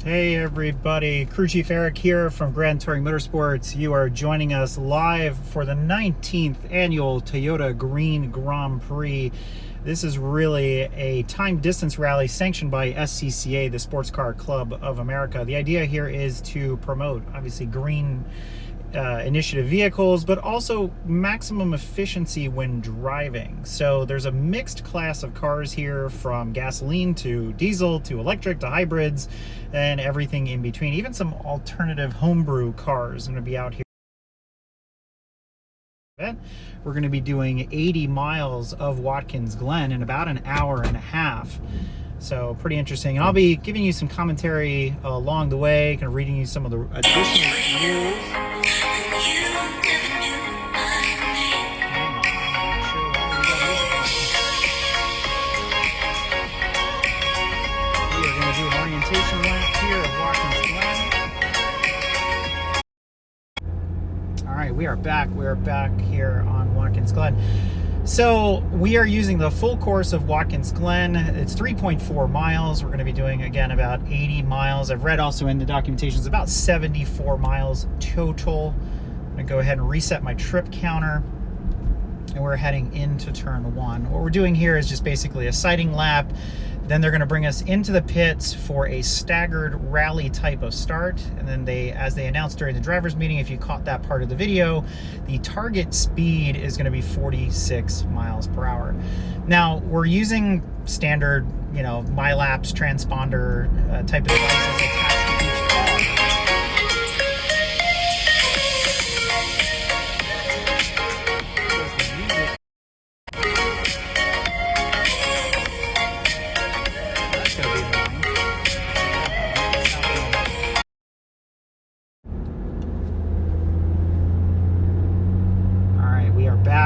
Hey everybody, Crew Chief Eric here from Glen Touring Motorsports. You are joining us live for the 19th annual Toyota Green Grand Prix. This is really a time distance rally sanctioned by SCCA, the Sports Car Club of America. The idea here is to promote, obviously, green initiative vehicles, but also maximum efficiency when driving. So there's a mixed class of cars here, from gasoline to diesel to electric to hybrids and everything in between, even some alternative homebrew cars. I'm going to be out here. We're going to be doing 80 miles of Watkins Glen in about an hour and a half. So pretty interesting. And I'll be giving you some commentary along the way, kind of reading you some of the additional news. We are going to do an orientation lap here at Watkins Glen. All right, we are back. We are back here on Watkins Glen. So we are using the full course of Watkins Glen. It's 3.4 miles. We're going to be doing, again, about 80 miles. I've read also in the documentation it's about 74 miles total. I'm going to go ahead and reset my trip counter. And we're heading into turn one. What we're doing here is just basically a sighting lap. Then they're going to bring us into the pits for a staggered rally type of start. And then as they announced during the driver's meeting, if you caught that part of the video, the target speed is going to be 46 miles per hour. Now, we're using standard, MyLapse transponder type of devices attached to each car.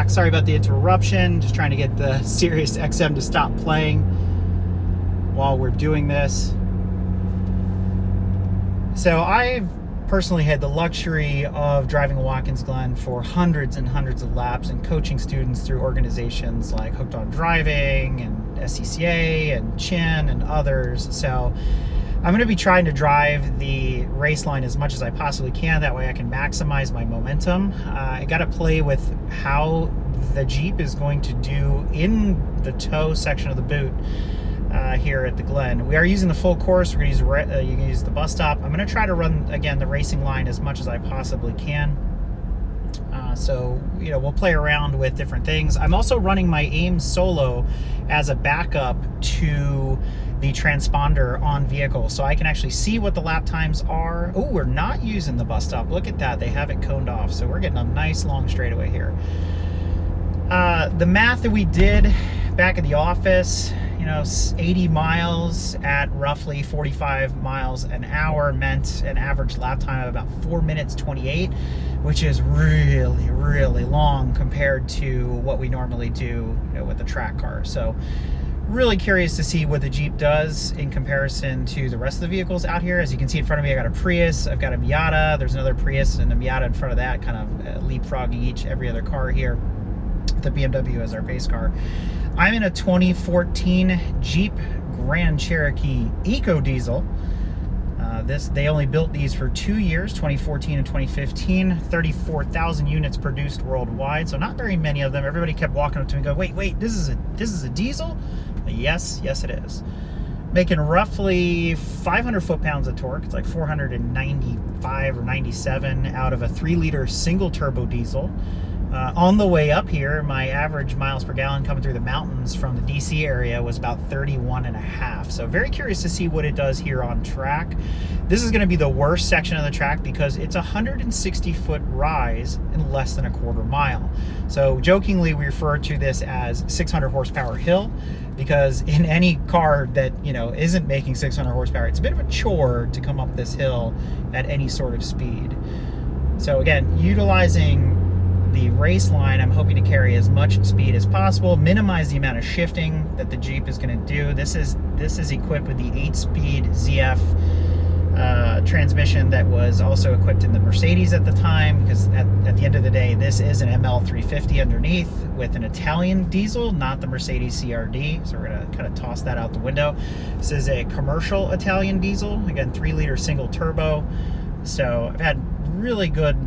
Sorry about the interruption, just trying to get the Sirius XM to stop playing while we're doing this. So I've personally had the luxury of driving Watkins Glen for hundreds and hundreds of laps and coaching students through organizations like Hooked on Driving and SCCA and Chin and others. So I'm going to be trying to drive the race line as much as I possibly can. That way I can maximize my momentum. I got to play with how the Jeep is going to do in the tow section of the boot here at the Glen. We are using the full course. We're going to use, you can use the bus stop. I'm going to try to run, again, the racing line as much as I possibly can. So, we'll play around with different things. I'm also running my AIM Solo as a backup to the transponder on vehicle, so I can actually see what the lap times are. Oh, we're not using the bus stop. Look at that. They have it coned off, so we're getting a nice long straightaway here. The math that we did back at the office, 80 miles at roughly 45 miles an hour meant an average lap time of about 4 minutes 28, which is really, really long compared to what we normally do, with the track car. So really curious to see what the Jeep does in comparison to the rest of the vehicles out here. As you can see in front of me, I got a Prius, I've got a Miata, there's another Prius and a Miata in front of that, kind of leapfrogging every other car here. The BMW as our base car. I'm in a 2014 Jeep Grand Cherokee Eco Diesel. They only built these for 2 years, 2014 and 2015, 34,000 units produced worldwide, so not very many of them. Everybody kept walking up to me and go, wait, this is a diesel? Yes it is. Making roughly 500 foot-pounds of torque. It's like 495 or 97 out of a 3-liter single turbo diesel. On the way up here, my average miles per gallon coming through the mountains from the DC area was about 31.5. So very curious to see what it does here on track. This is going to be the worst section of the track because it's a 160-foot rise in less than a quarter mile. So jokingly, we refer to this as 600 horsepower hill, because in any car that, isn't making 600 horsepower, it's a bit of a chore to come up this hill at any sort of speed. So again, utilizing the race line, I'm hoping to carry as much speed as possible, minimize the amount of shifting that the Jeep is going to do. This is equipped with the 8-speed ZF transmission that was also equipped in the Mercedes at the time, because at the end of the day, this is an ML350 underneath with an Italian diesel, not the Mercedes CRD. So we're going to kind of toss that out the window. This is a commercial Italian diesel, again, 3-liter single turbo. So I've had really good,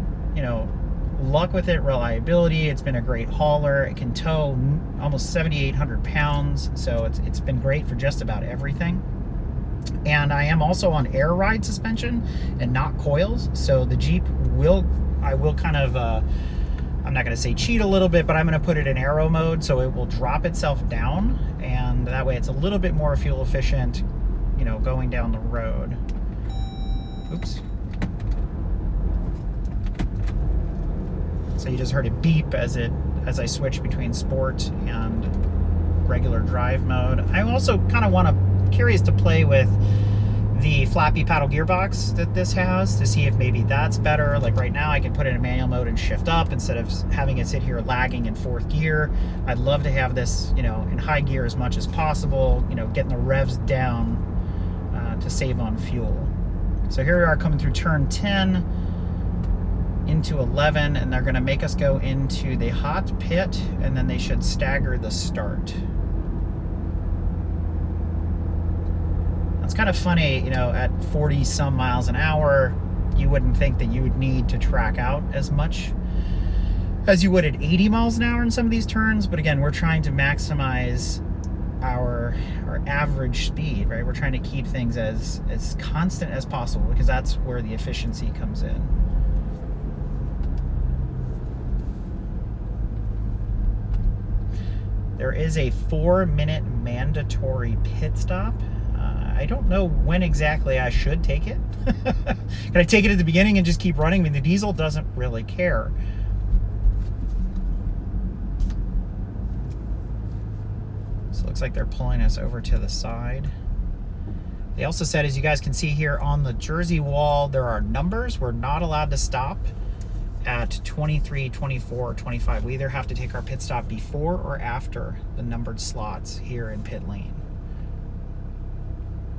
luck with it, reliability. It's been a great hauler. It can tow almost 7,800 pounds. So it's been great for just about everything. And I am also on air ride suspension and not coils. So the Jeep I will kind of, I'm not going to say cheat a little bit, but I'm going to put it in aero mode so it will drop itself down. And that way it's a little bit more fuel efficient, going down the road. Oops. So you just heard it beep as I switch between sport and regular drive mode. I also kind of curious to play with the flappy paddle gearbox that this has to see if maybe that's better. Like right now I can put it in manual mode and shift up instead of having it sit here lagging in 4th gear. I'd love to have this, in high gear as much as possible, getting the revs down to save on fuel. So here we are coming through turn 10 into 11, and they're going to make us go into the hot pit, and then they should stagger the start. It's kind of funny, at 40 some miles an hour, you wouldn't think that you would need to track out as much as you would at 80 miles an hour in some of these turns. But again, we're trying to maximize our average speed, right? We're trying to keep things as constant as possible, because that's where the efficiency comes in. There is a 4-minute mandatory pit stop. I don't know when exactly I should take it. Can I take it at the beginning and just keep running? I mean, the diesel doesn't really care. So it looks like they're pulling us over to the side. They also said, as you guys can see here on the jersey wall, there are numbers. We're not allowed to stop at 23, 24, 25. We either have to take our pit stop before or after the numbered slots here in pit lane.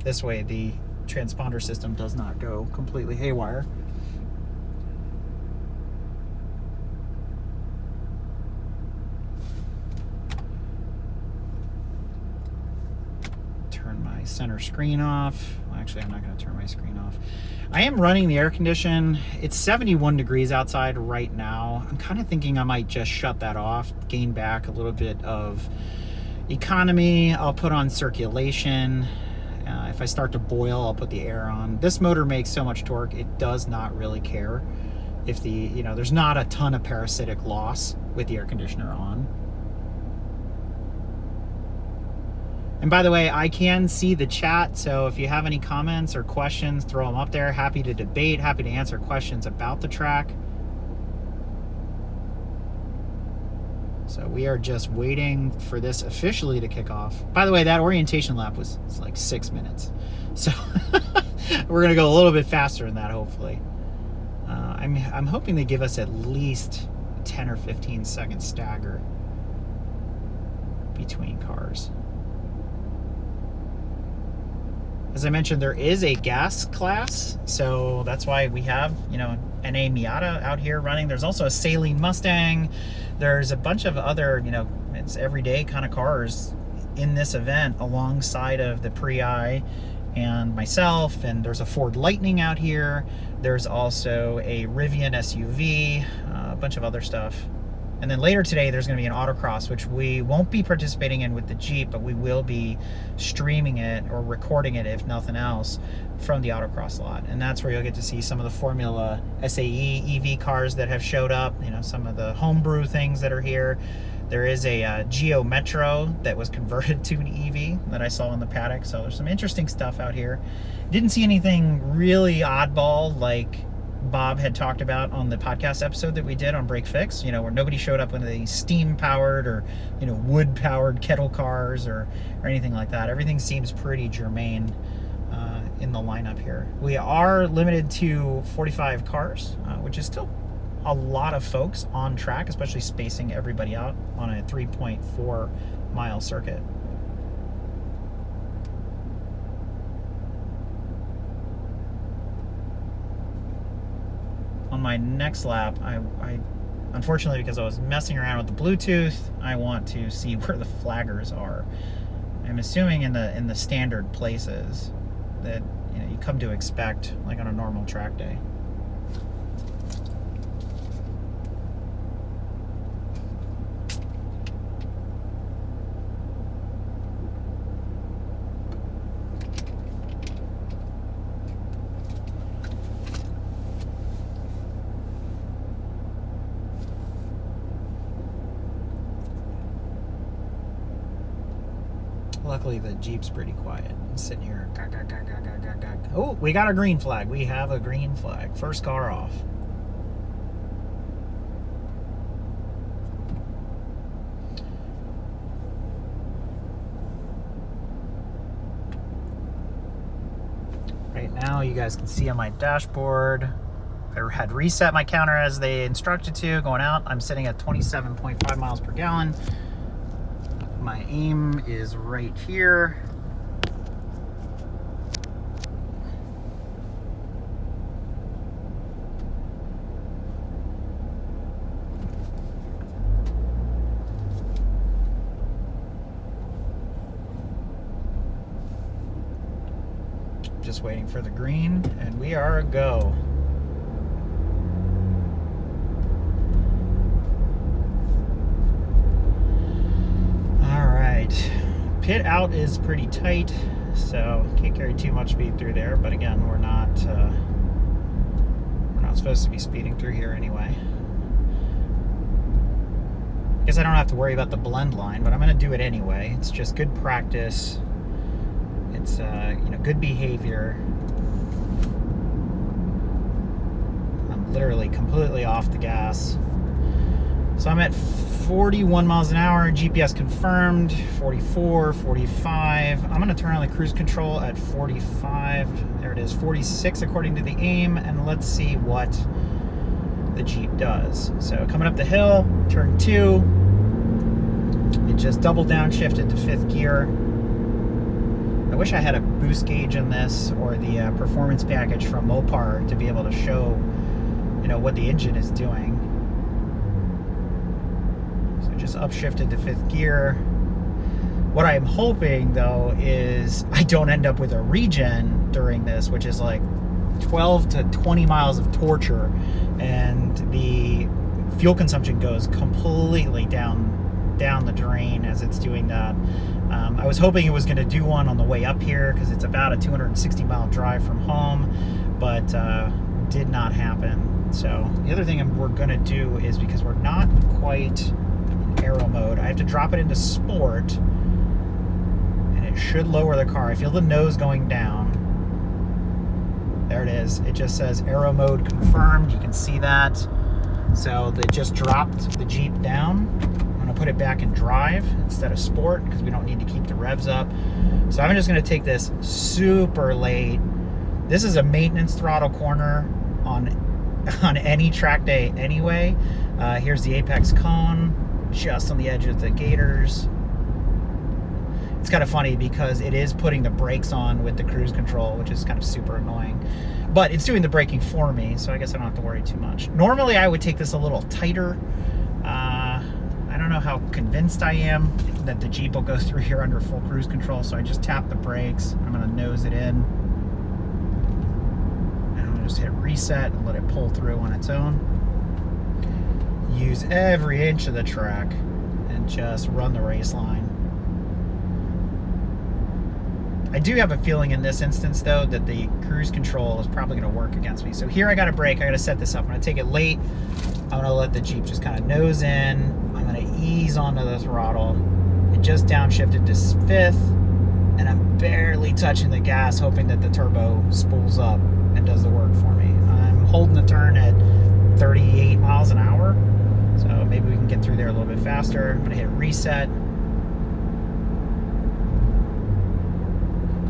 This way the transponder system does not go completely haywire. Turn my center screen off. Well, actually, I'm not going to turn my screen off. I am running the air condition. It's 71 degrees outside right now. I'm kind of thinking I might just shut that off, gain back a little bit of economy. I'll put on circulation. If I start to boil, I'll put the air on. This motor makes so much torque, it does not really care if there's not a ton of parasitic loss with the air conditioner on. And by the way, I can see the chat, so if you have any comments or questions, throw them up there. Happy to debate, happy to answer questions about the track. So we are just waiting for this officially to kick off. By the way, that orientation lap was like 6 minutes. So we're going to go a little bit faster than that, hopefully. I'm hoping they give us at least 10 or 15 second stagger between cars. As I mentioned, there is a gas class, so that's why we have, NA Miata out here running. There's also a Saline Mustang. There's a bunch of other, it's everyday kind of cars in this event alongside of the Prix and myself, and there's a Ford Lightning out here. There's also a Rivian SUV, a bunch of other stuff. And then later today, there's going to be an autocross, which we won't be participating in with the Jeep, but we will be streaming it or recording it, if nothing else, from the autocross lot. And that's where you'll get to see some of the Formula SAE EV cars that have showed up, some of the homebrew things that are here. There is a Geo Metro that was converted to an EV that I saw in the paddock. So there's some interesting stuff out here. Didn't see anything really oddball like Bob had talked about on the podcast episode that we did on Break Fix, where nobody showed up with any steam-powered or, wood-powered kettle cars or anything like that. Everything seems pretty germane in the lineup here. We are limited to 45 cars, which is still a lot of folks on track, especially spacing everybody out on a 3.4 mile circuit. my next lap, I unfortunately, because I was messing around with the Bluetooth, I want to see where the flaggers are. I'm assuming in the standard places that you come to expect, like on a normal track day. Luckily, the Jeep's pretty quiet. I'm sitting here. Oh, we got a green flag. We have a green flag. First car off. Right now, you guys can see on my dashboard, I had reset my counter as they instructed to. Going out, I'm sitting at 27.5 miles per gallon. My aim is right here. Just waiting for the green, and we are a go. Pit out is pretty tight, so can't carry too much speed through there. But again, we're not supposed to be speeding through here anyway. I guess I don't have to worry about the blend line, but I'm going to do it anyway. It's just good practice. It's good behavior. I'm literally completely off the gas. So I'm at 41 miles an hour, GPS confirmed, 44, 45. I'm gonna turn on the cruise control at 45. There it is, 46 according to the aim, and let's see what the Jeep does. So coming up the hill, turn 2, it just double downshifted to 5th gear. I wish I had a boost gauge in this or the performance package from Mopar to be able to show, what the engine is doing. Just upshifted to 5th gear. What I'm hoping though is I don't end up with a regen during this, which is like 12 to 20 miles of torture, and the fuel consumption goes completely down the drain as it's doing that. I was hoping it was going to do one on the way up here because it's about a 260 mile drive from home, but did not happen. So the other thing we're going to do is, because we're not quite aero mode, I have to drop it into sport, and it should lower the car. I feel the nose going down. There it is. It just says aero mode confirmed. You can see that. So they just dropped the Jeep down. I'm going to put it back in drive instead of sport because we don't need to keep the revs up. So I'm just going to take this super late. This is a maintenance throttle corner on any track day anyway. Here's the apex cone, just on the edge of the gators. It's kind of funny because it is putting the brakes on with the cruise control, which is kind of super annoying. But it's doing the braking for me, so I guess I don't have to worry too much. Normally I would take this a little tighter. I don't know how convinced I am that the Jeep will go through here under full cruise control, so I just tap the brakes. I'm going to nose it in. And I'm going to just hit reset and let it pull through on its own. Use every inch of the track and just run the race line. I do have a feeling in this instance though that the cruise control is probably going to work against me. So here I got to brake. I got to set this up. I'm going to take it late. I'm going to let the Jeep just kind of nose in. I'm going to ease onto the throttle. It just downshifted to 5th, and I'm barely touching the gas, hoping that the turbo spools up and does the work for me. I'm holding the turn at 38 miles an hour. So maybe we can get through there a little bit faster. I'm going to hit reset.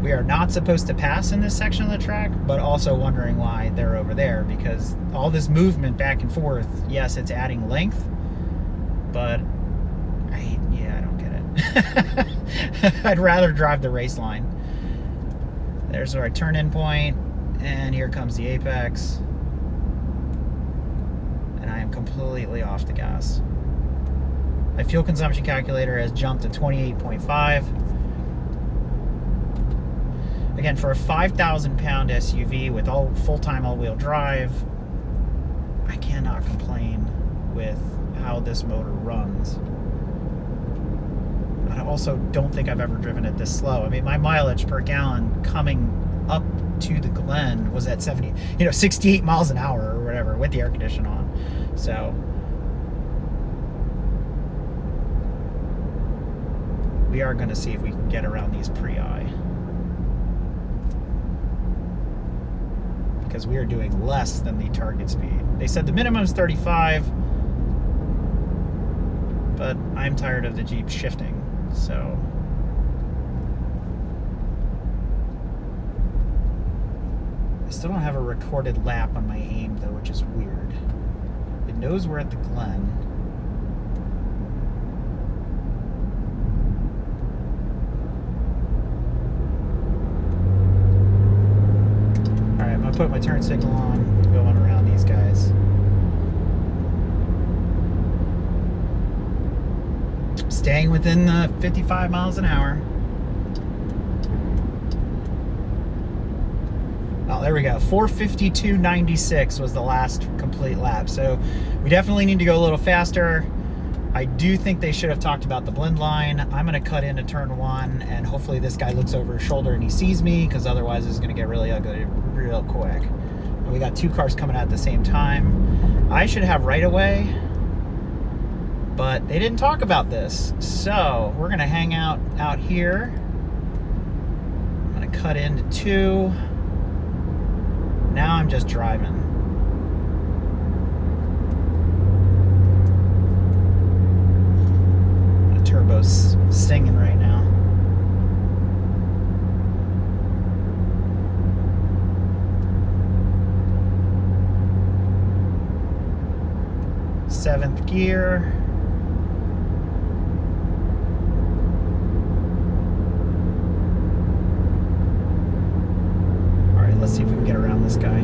We are not supposed to pass in this section of the track, but also wondering why they're over there, because all this movement back and forth, yes, it's adding length, but I don't get it. I'd rather drive the race line. There's our turn-in point, and here comes the apex. am completely off the gas. My fuel consumption calculator has jumped to 28.5. Again, for a 5,000 pound SUV with full-time all-wheel drive, I cannot complain with how this motor runs. I also don't think I've ever driven it this slow. I mean, my mileage per gallon coming up to the Glen was at 68 miles an hour or whatever with the air conditioner on. So we are going to see if we can get around these Prix, because we are doing less than the target speed. They said the minimum is 35, but I'm tired of the Jeep shifting, so I still don't have a recorded lap on my aim though, which is weird. It knows we're at the Glen. Alright, I'm gonna put my turn signal on, going around these guys. Staying within the 55 miles an hour. Oh, there we go. 4:52.96 was the last complete lap. So we definitely need to go a little faster. I do think they should have talked about the blend line. I'm going to cut into turn 1, and hopefully this guy looks over his shoulder and he sees me, because otherwise it's going to get really ugly real quick. And we got two cars coming out at the same time. I should have right away, but they didn't talk about this. So we're going to hang out here. I'm going to cut into 2. Now I'm just driving. The turbo's singing right now. Seventh gear. Let's see if we can get around this guy.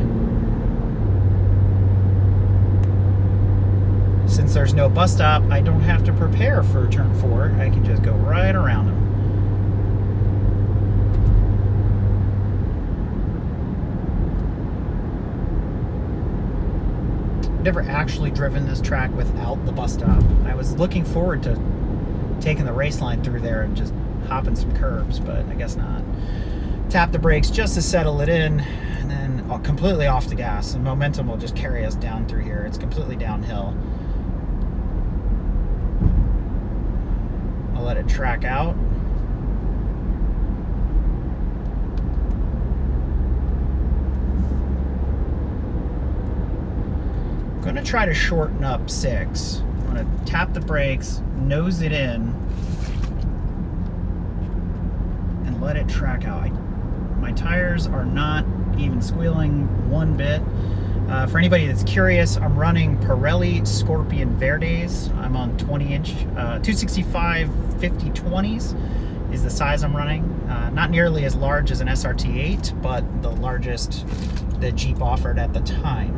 Since there's no bus stop, I don't have to prepare for turn 4. I can just go right around him. Never actually driven this track without the bus stop. I was looking forward to taking the race line through there and just hopping some curbs, but I guess not. Tap the brakes just to settle it in, and then completely off the gas. The momentum will just carry us down through here. It's completely downhill. I'll let it track out. I'm going to try to shorten up 6. I'm going to tap the brakes, nose it in, and let it track out. My tires are not even squealing one bit. For anybody that's curious, I'm running Pirelli Scorpion Verdes. I'm on 20-inch, 265 50/20s is the size I'm running. Not nearly as large as an SRT8, but the largest that Jeep offered at the time,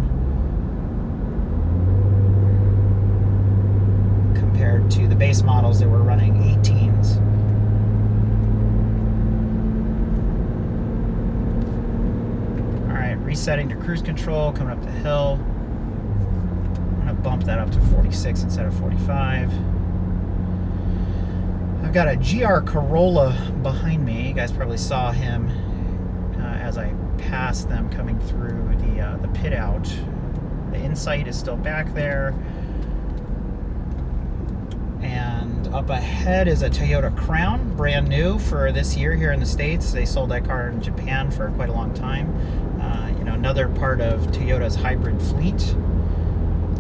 compared to the base models that were running 18s. Resetting to cruise control, coming up the hill. I'm going to bump that up to 46 instead of 45. I've got a GR Corolla behind me. You guys probably saw him as I passed them coming through the pit out. The Insight is still back there. And up ahead is a Toyota Crown, brand new for this year here in the States. They sold that car in Japan for quite a long time. Another part of Toyota's hybrid fleet.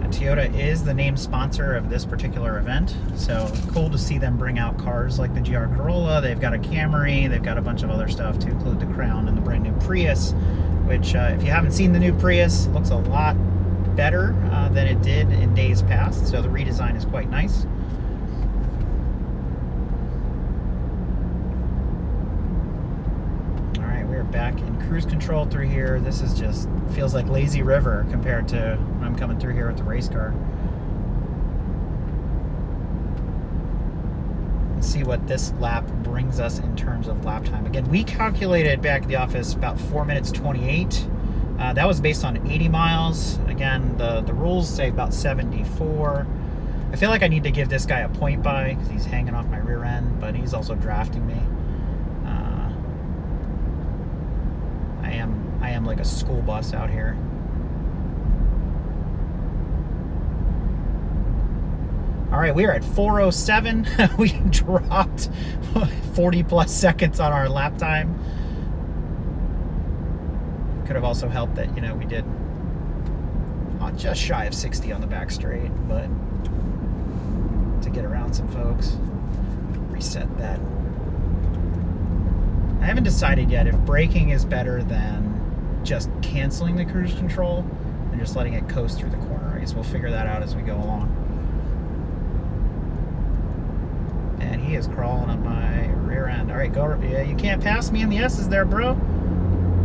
Toyota is the name sponsor of this particular event, so cool to see them bring out cars like the GR Corolla. They've got a Camry, they've got a bunch of other stuff to include the Crown and the brand new Prius, which if you haven't seen the new Prius, looks a lot better than it did in days past, so the redesign is quite nice. back in cruise control through here. This is just feels like lazy river compared to when I'm coming through here with the race car. Let's see what this lap brings us in terms of lap time. Again, we calculated back at the office about 4 minutes 28. That was based on 80 miles. Again, the rules say about 74. I feel like I need to give this guy a point by because he's hanging off my rear end, but he's also drafting me. I am like a school bus out here. All right, we are at 4:07. We dropped 40 plus seconds on our lap time. Could have also helped that, you know, we did just shy of 60 on the back straight, but to get around some folks, reset that. I haven't decided yet if braking is better than just canceling the cruise control and just letting it coast through the corner. I guess we'll figure that out as we go along. And he is crawling up my rear end. All right, go. Yeah, you can't pass me in the S's there, bro.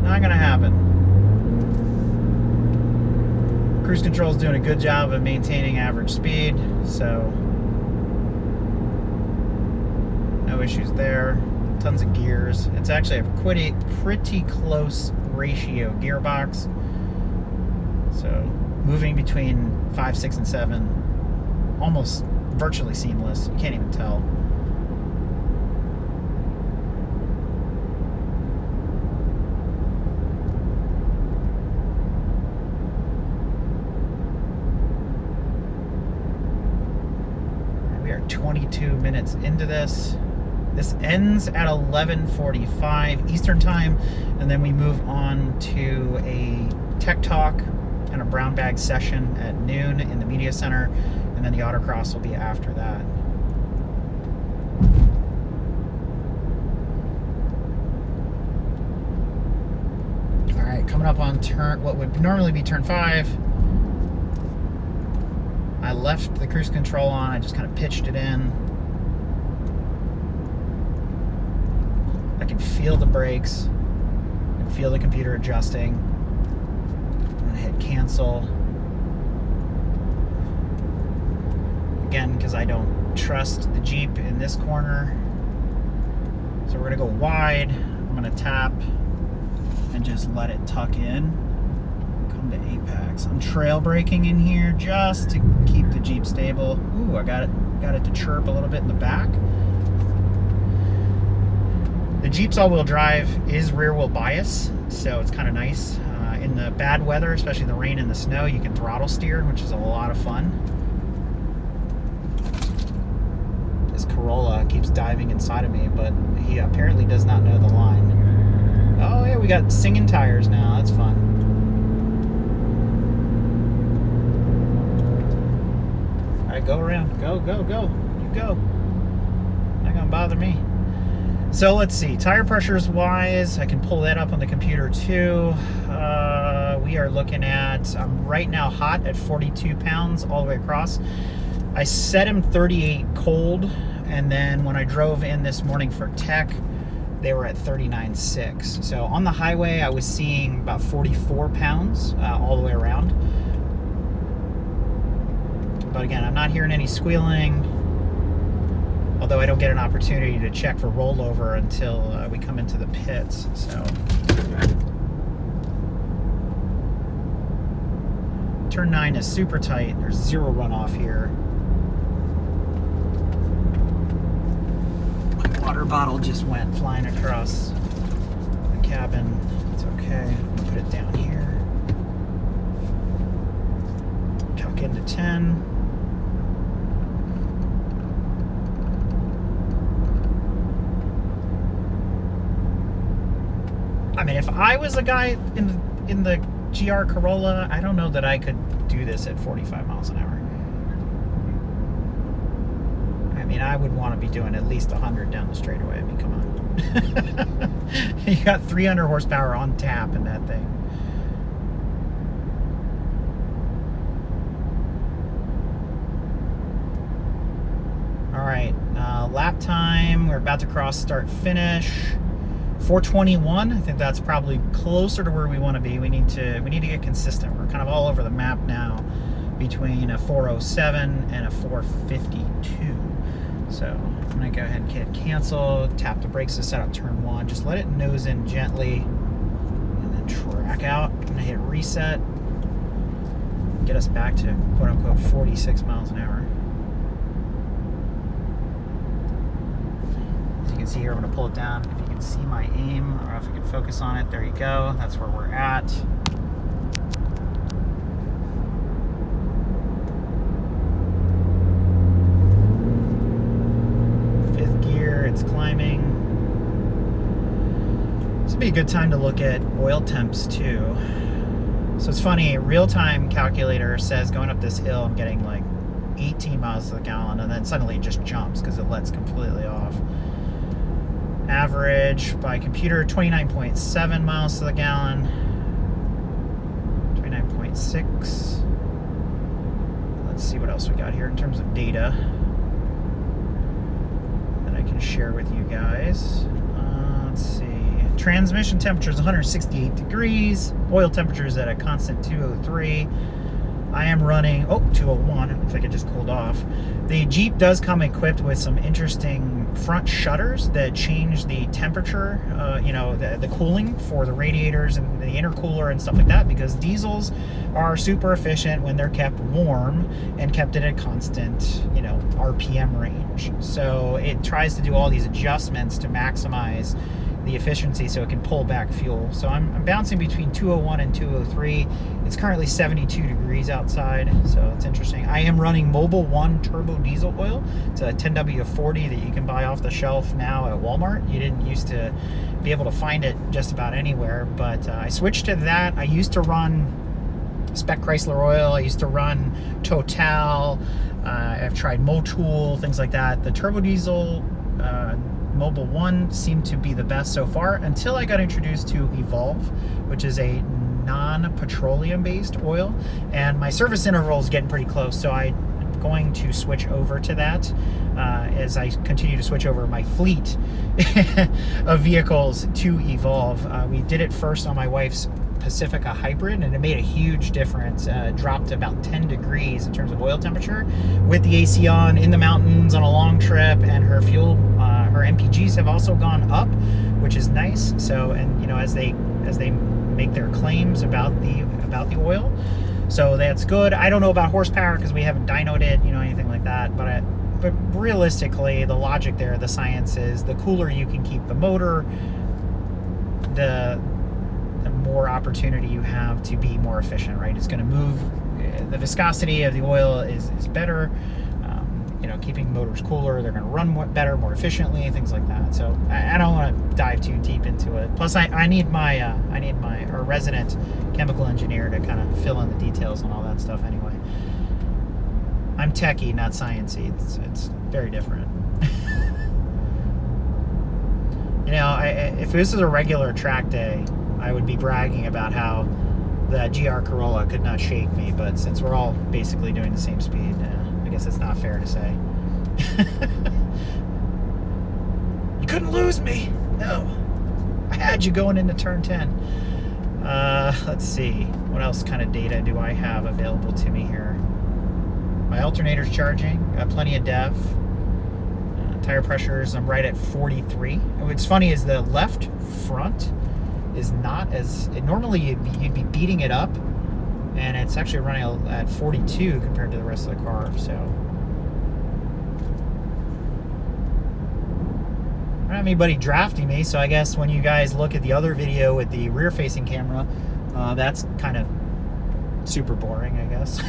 Not gonna happen. Cruise control is doing a good job of maintaining average speed, so no issues there. Tons of gears. It's actually a pretty close ratio gearbox. So moving between 5, 6, and 7, almost virtually seamless. You can't even tell. We are 22 minutes into this. This ends at 11:45 Eastern Time, and then we move on to a tech talk and a brown bag session at noon in the media center, and then the autocross will be after that. All right, coming up on what would normally be turn 5. I left the cruise control on. I just kind of pitched it in. I can feel the brakes. I can feel the computer adjusting. I'm gonna hit cancel. Again, because I don't trust the Jeep in this corner. So we're gonna go wide. I'm gonna tap and just let it tuck in. Come to apex. I'm trail braking in here just to keep the Jeep stable. Ooh, I got it to chirp a little bit in the back. The Jeep's all-wheel drive is rear-wheel bias, so it's kind of nice. In the bad weather, especially the rain and the snow, you can throttle steer, which is a lot of fun. This Corolla keeps diving inside of me, but he apparently does not know the line. Oh yeah, we got singing tires now. That's fun. All right, go around. Go, go, go. You go. Not gonna bother me. So let's see, tire pressures wise, I can pull that up on the computer too. We are looking at, I'm right now hot at 42 pounds all the way across. I set him 38 cold, and then when I drove in this morning for tech, they were at 39.6. So on the highway, I was seeing about 44 pounds all the way around. But again, I'm not hearing any squealing. Although I don't get an opportunity to check for rollover until we come into the pits. So turn 9 is super tight. There's zero runoff here. My water bottle just went flying across the cabin. It's okay. I'm gonna put it down here. Tuck into 10. I mean, if I was a guy in the GR Corolla, I don't know that I could do this at 45 miles an hour. I mean, I would want to be doing at least 100 down the straightaway. I mean, come on. You got 300 horsepower on tap in that thing. All right, lap time. We're about to cross start finish. 421, I think that's probably closer to where we want to be. We need to get consistent. We're kind of all over the map now between a 407 and a 452. So I'm gonna go ahead and hit cancel, tap the brakes to set up turn 1, just let it nose in gently, and then track out. I'm gonna hit reset, get us back to quote unquote 46 miles an hour. As you can see here, I'm gonna pull it down. If you can see my aim, or if you can focus on it, there you go. That's where we're at. It's climbing. This would be a good time to look at oil temps too. So it's funny, real-time calculator says going up this hill I'm getting like 18 miles to the gallon, and then suddenly it just jumps because it lets completely off. Average by computer 29.7 miles to the gallon, 29.6. Let's see what else we got here in terms of data can share with you guys. Let's see. Transmission temperature is 168 degrees. Oil temperature is at a constant 203. I am running 201. It looks like it just cooled off. The Jeep does come equipped with some interesting front shutters that change the temperature, the cooling for the radiators and the intercooler and stuff like that, because diesels are super efficient when they're kept warm and kept at a constant, RPM range. So it tries to do all these adjustments to maximize the efficiency so it can pull back fuel. So I'm bouncing between 201 and 203. It's currently 72 degrees outside, so it's interesting. I am running Mobil 1 turbo diesel oil. It's a 10W40 that you can buy off the shelf now at Walmart. You didn't used to be able to find it just about anywhere, but I switched to that. I used to run Spec Chrysler oil. I used to run Total. I've tried Motul, things like that. The turbo diesel Mobil 1 seemed to be the best so far until I got introduced to Evolve, which is a non-petroleum based oil, and my service interval is getting pretty close, so I'm going to switch over to that as I continue to switch over my fleet of vehicles to Evolve. We did it first on my wife's Pacifica hybrid, and it made a huge difference. Dropped about 10 degrees in terms of oil temperature with the AC on in the mountains on a long trip, and her fuel, her MPGs have also gone up, which is nice. So, and as they make their claims about the oil, so that's good. I don't know about horsepower because we haven't dynoed it, anything like that, but realistically, the logic there, the science is the cooler you can keep the motor, the more opportunity you have to be more efficient, right? It's going to move, the viscosity of the oil is better. Keeping motors cooler, they're going to run better, more efficiently, things like that. So I don't want to dive too deep into it. Plus, I need my resident chemical engineer to kind of fill in the details and all that stuff. Anyway, I'm techie, not sciencey. It's very different. If this is a regular track day, I would be bragging about how the GR Corolla could not shake me, but since we're all basically doing the same speed, I guess it's not fair to say. You couldn't lose me. No, I had you going into turn 10. Let's see, what else kind of data do I have available to me here? My alternator's charging, got plenty of DEF. Tire pressures, I'm right at 43. What's funny is the left front is not as, normally you'd be beating it up, and it's actually running at 42 compared to the rest of the car. So I don't have anybody drafting me, so I guess when you guys look at the other video with the rear-facing camera, that's kind of super boring, I guess.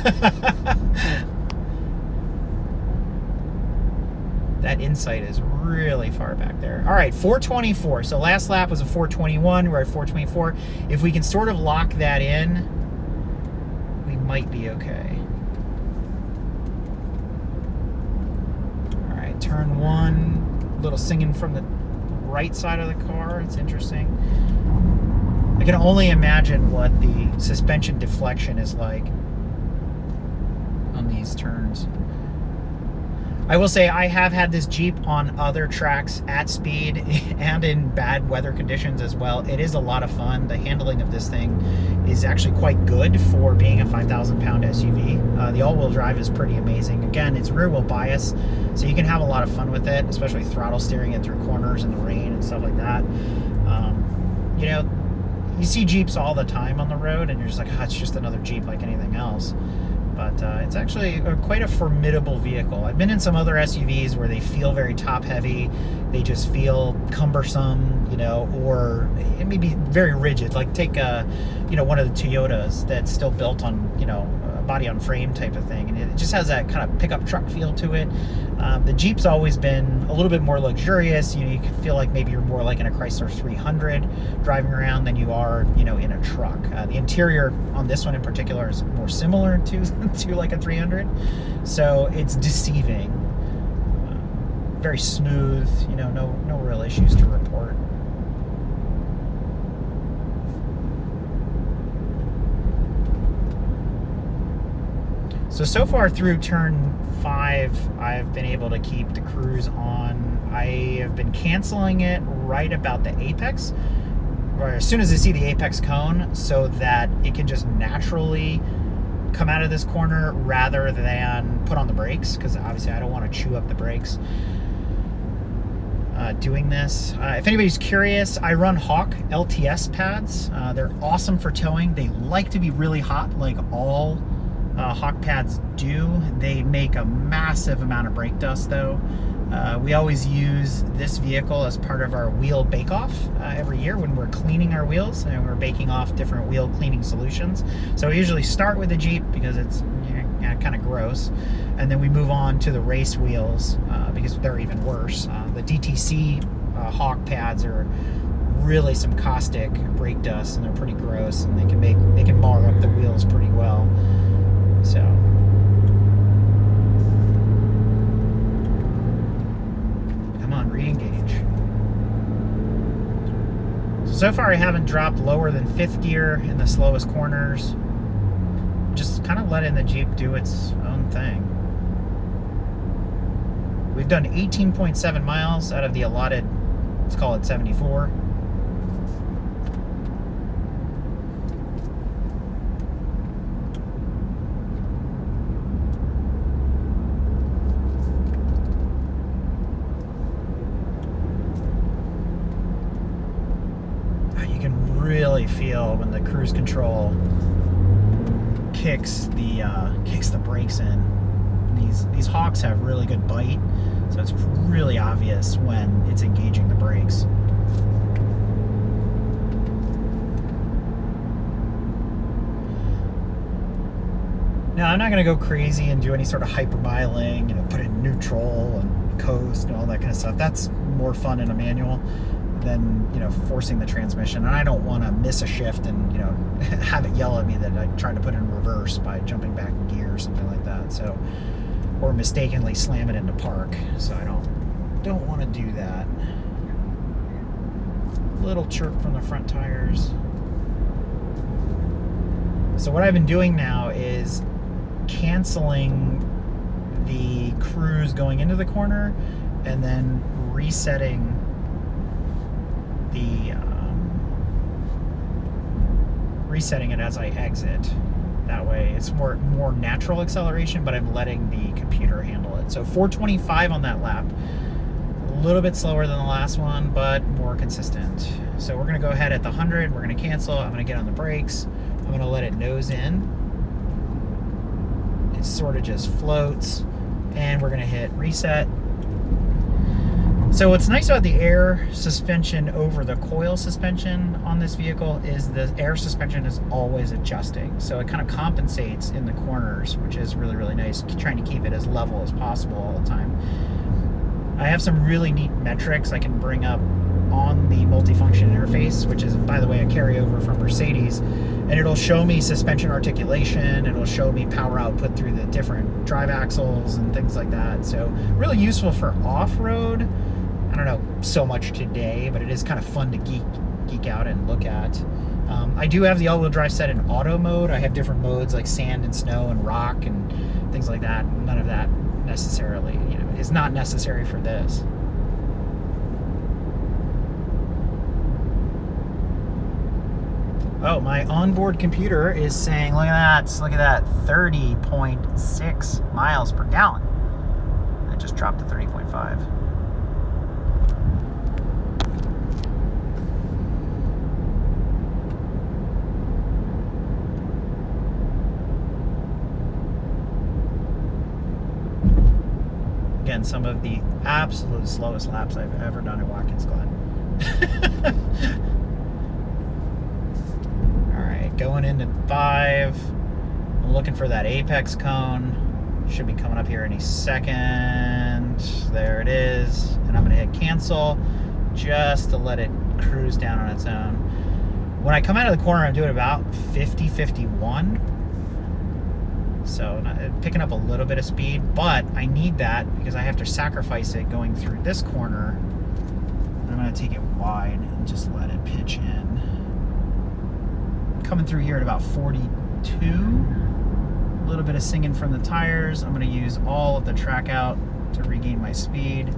That insight is really far back there. All right, 424. So last lap was a 421. We're at 424. If we can sort of lock that in, we might be okay. All right, turn 1. A little singing from the right side of the car. It's interesting. I can only imagine what the suspension deflection is like on these turns. I will say I have had this Jeep on other tracks at speed and in bad weather conditions as well. It is a lot of fun. The handling of this thing is actually quite good for being a 5,000 pound SUV. The all-wheel drive is pretty amazing. Again, it's rear wheel bias, so you can have a lot of fun with it, especially throttle steering it through corners in the rain and stuff like that. You know, you see Jeeps all the time on the road and you're just like, oh, it's just another Jeep like anything else. But it's actually quite a formidable vehicle. I've been in some other SUVs where they feel very top heavy, they just feel cumbersome, you know, or it may be very rigid. Like take you know, one of the Toyotas that's still built on, you know, a body on frame type of thing, and it just has that kind of pickup truck feel to it. The Jeep's always been a little bit more luxurious. You know, you can feel like maybe you're more like in a Chrysler 300 driving around than you are, you know, in a truck. The interior on this one in particular is more similar to like a 300, so it's deceiving. Very smooth, you know, no real issues to report. So far through turn 5, I've been able to keep the cruise on. I have been canceling it right about the apex, or as soon as I see the apex cone, so that it can just naturally come out of this corner rather than put on the brakes, because obviously I don't want to chew up the brakes doing this. If anybody's curious, I run Hawk LTS pads. They're awesome for towing. They like to be really hot, like all Hawk pads do. They make a massive amount of brake dust though. We always use this vehicle as part of our wheel bake-off every year when we're cleaning our wheels and we're baking off different wheel cleaning solutions. So we usually start with the Jeep because it's kind of gross, and then we move on to the race wheels because they're even worse. The DTC Hawk pads are really some caustic brake dust, and they're pretty gross, and they can mar up the wheels pretty well. So come on, re-engage. So far I haven't dropped lower than 5th gear in the slowest corners. Just kind of letting the Jeep do its own thing. We've done 18.7 miles out of the allotted, let's call it 74. Really feel when the cruise control kicks the brakes in. These Hawks have really good bite, so it's really obvious when it's engaging the brakes. Now, I'm not going to go crazy and do any sort of hypermiling, you know, put in neutral and coast and all that kind of stuff. That's more fun in a manual than, you know, forcing the transmission. And I don't want to miss a shift and, you know, have it yell at me that I tried to put it in reverse by jumping back in gear or something like that. So, or mistakenly slam it into park. So I don't want to do that. Little chirp from the front tires. So what I've been doing now is canceling the cruise going into the corner and then resetting resetting it as I exit. That way it's more natural acceleration, but I'm letting the computer handle it. So 425 on that lap, a little bit slower than the last one, but more consistent. So we're gonna go ahead at the 100, we're gonna cancel, I'm gonna get on the brakes, I'm gonna let it nose in. It sort of just floats, and we're gonna hit reset. So what's nice about the air suspension over the coil suspension on this vehicle is the air suspension is always adjusting. So it kind of compensates in the corners, which is really, really nice, trying to keep it as level as possible all the time. I have some really neat metrics I can bring up on the multifunction interface, which is, by the way, a carryover from Mercedes, and it'll show me suspension articulation, it'll show me power output through the different drive axles and things like that. So really useful for off-road. I don't know so much today, but it is kind of fun to geek out and look at. I do have the all-wheel drive set in auto mode. I have different modes like sand and snow and rock and things like that. None of that necessarily, you know, is not necessary for this. Oh, my onboard computer is saying, look at that, 30.6 miles per gallon. I just dropped to 30.5. Again, some of the absolute slowest laps I've ever done at Watkins Glen. Going into 5. I'm looking for that apex cone. Should be coming up here any second. There it is. And I'm going to hit cancel just to let it cruise down on its own. When I come out of the corner, I'm doing about 50, 51. So picking up a little bit of speed, but I need that because I have to sacrifice it going through this corner. And I'm going to take it wide and just let it pitch in. Coming through here at about 42. A little bit of singing from the tires. I'm going to use all of the track out to regain my speed.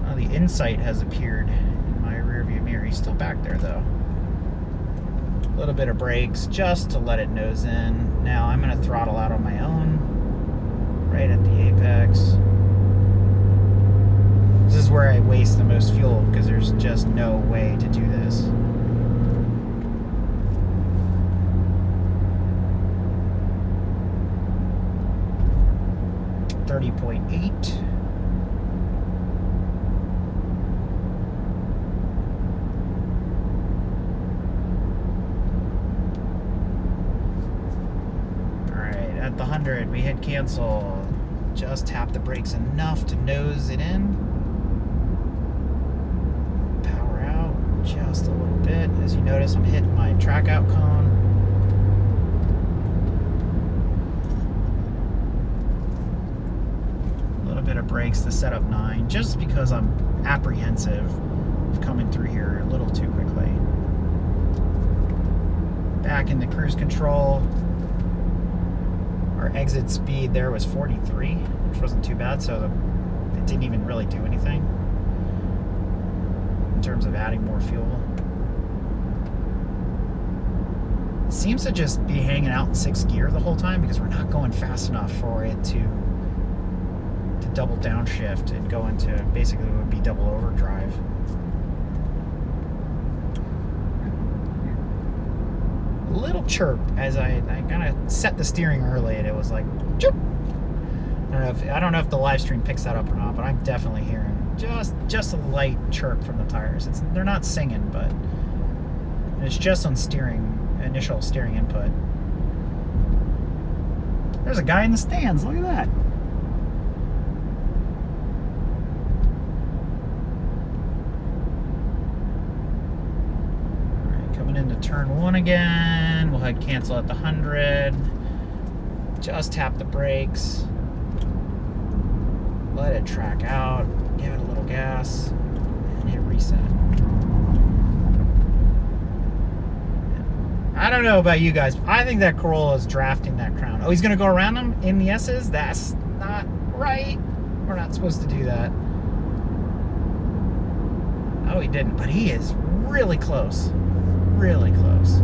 Oh, the Insight has appeared in my rearview mirror. He's still back there though. A little bit of brakes just to let it nose in. Now I'm going to throttle out on my own right at the apex. This is where I waste the most fuel because there's just no way to do this. .8. All right, at the 100, we hit cancel. Just tap the brakes enough to nose it in. Just a little bit. As you notice, I'm hitting my track out cone. A little bit of brakes to set up 9, just because I'm apprehensive of coming through here a little too quickly. Back into cruise control. Our exit speed there was 43, which wasn't too bad, so it didn't even really do anything in terms of adding more fuel. It seems to just be hanging out in 6th gear the whole time because we're not going fast enough for it to double downshift and go into basically what would be double overdrive. A little chirp as I kind of set the steering early and it was like chirp. I don't know if the live stream picks that up or not, but I'm definitely hearing just a light chirp from the tires. They're not singing, but it's just on initial steering input. There's a guy in the stands. Look at that. All right, coming into turn 1 again. We'll hit cancel at the 100. Just tap the brakes. Let it track out. Give it a little gas and hit reset. I don't know about you guys, but I think that Corolla is drafting that crown. Oh, he's going to go around them in the S's? That's not right. We're not supposed to do that. Oh, he didn't, but he is really close. Really close.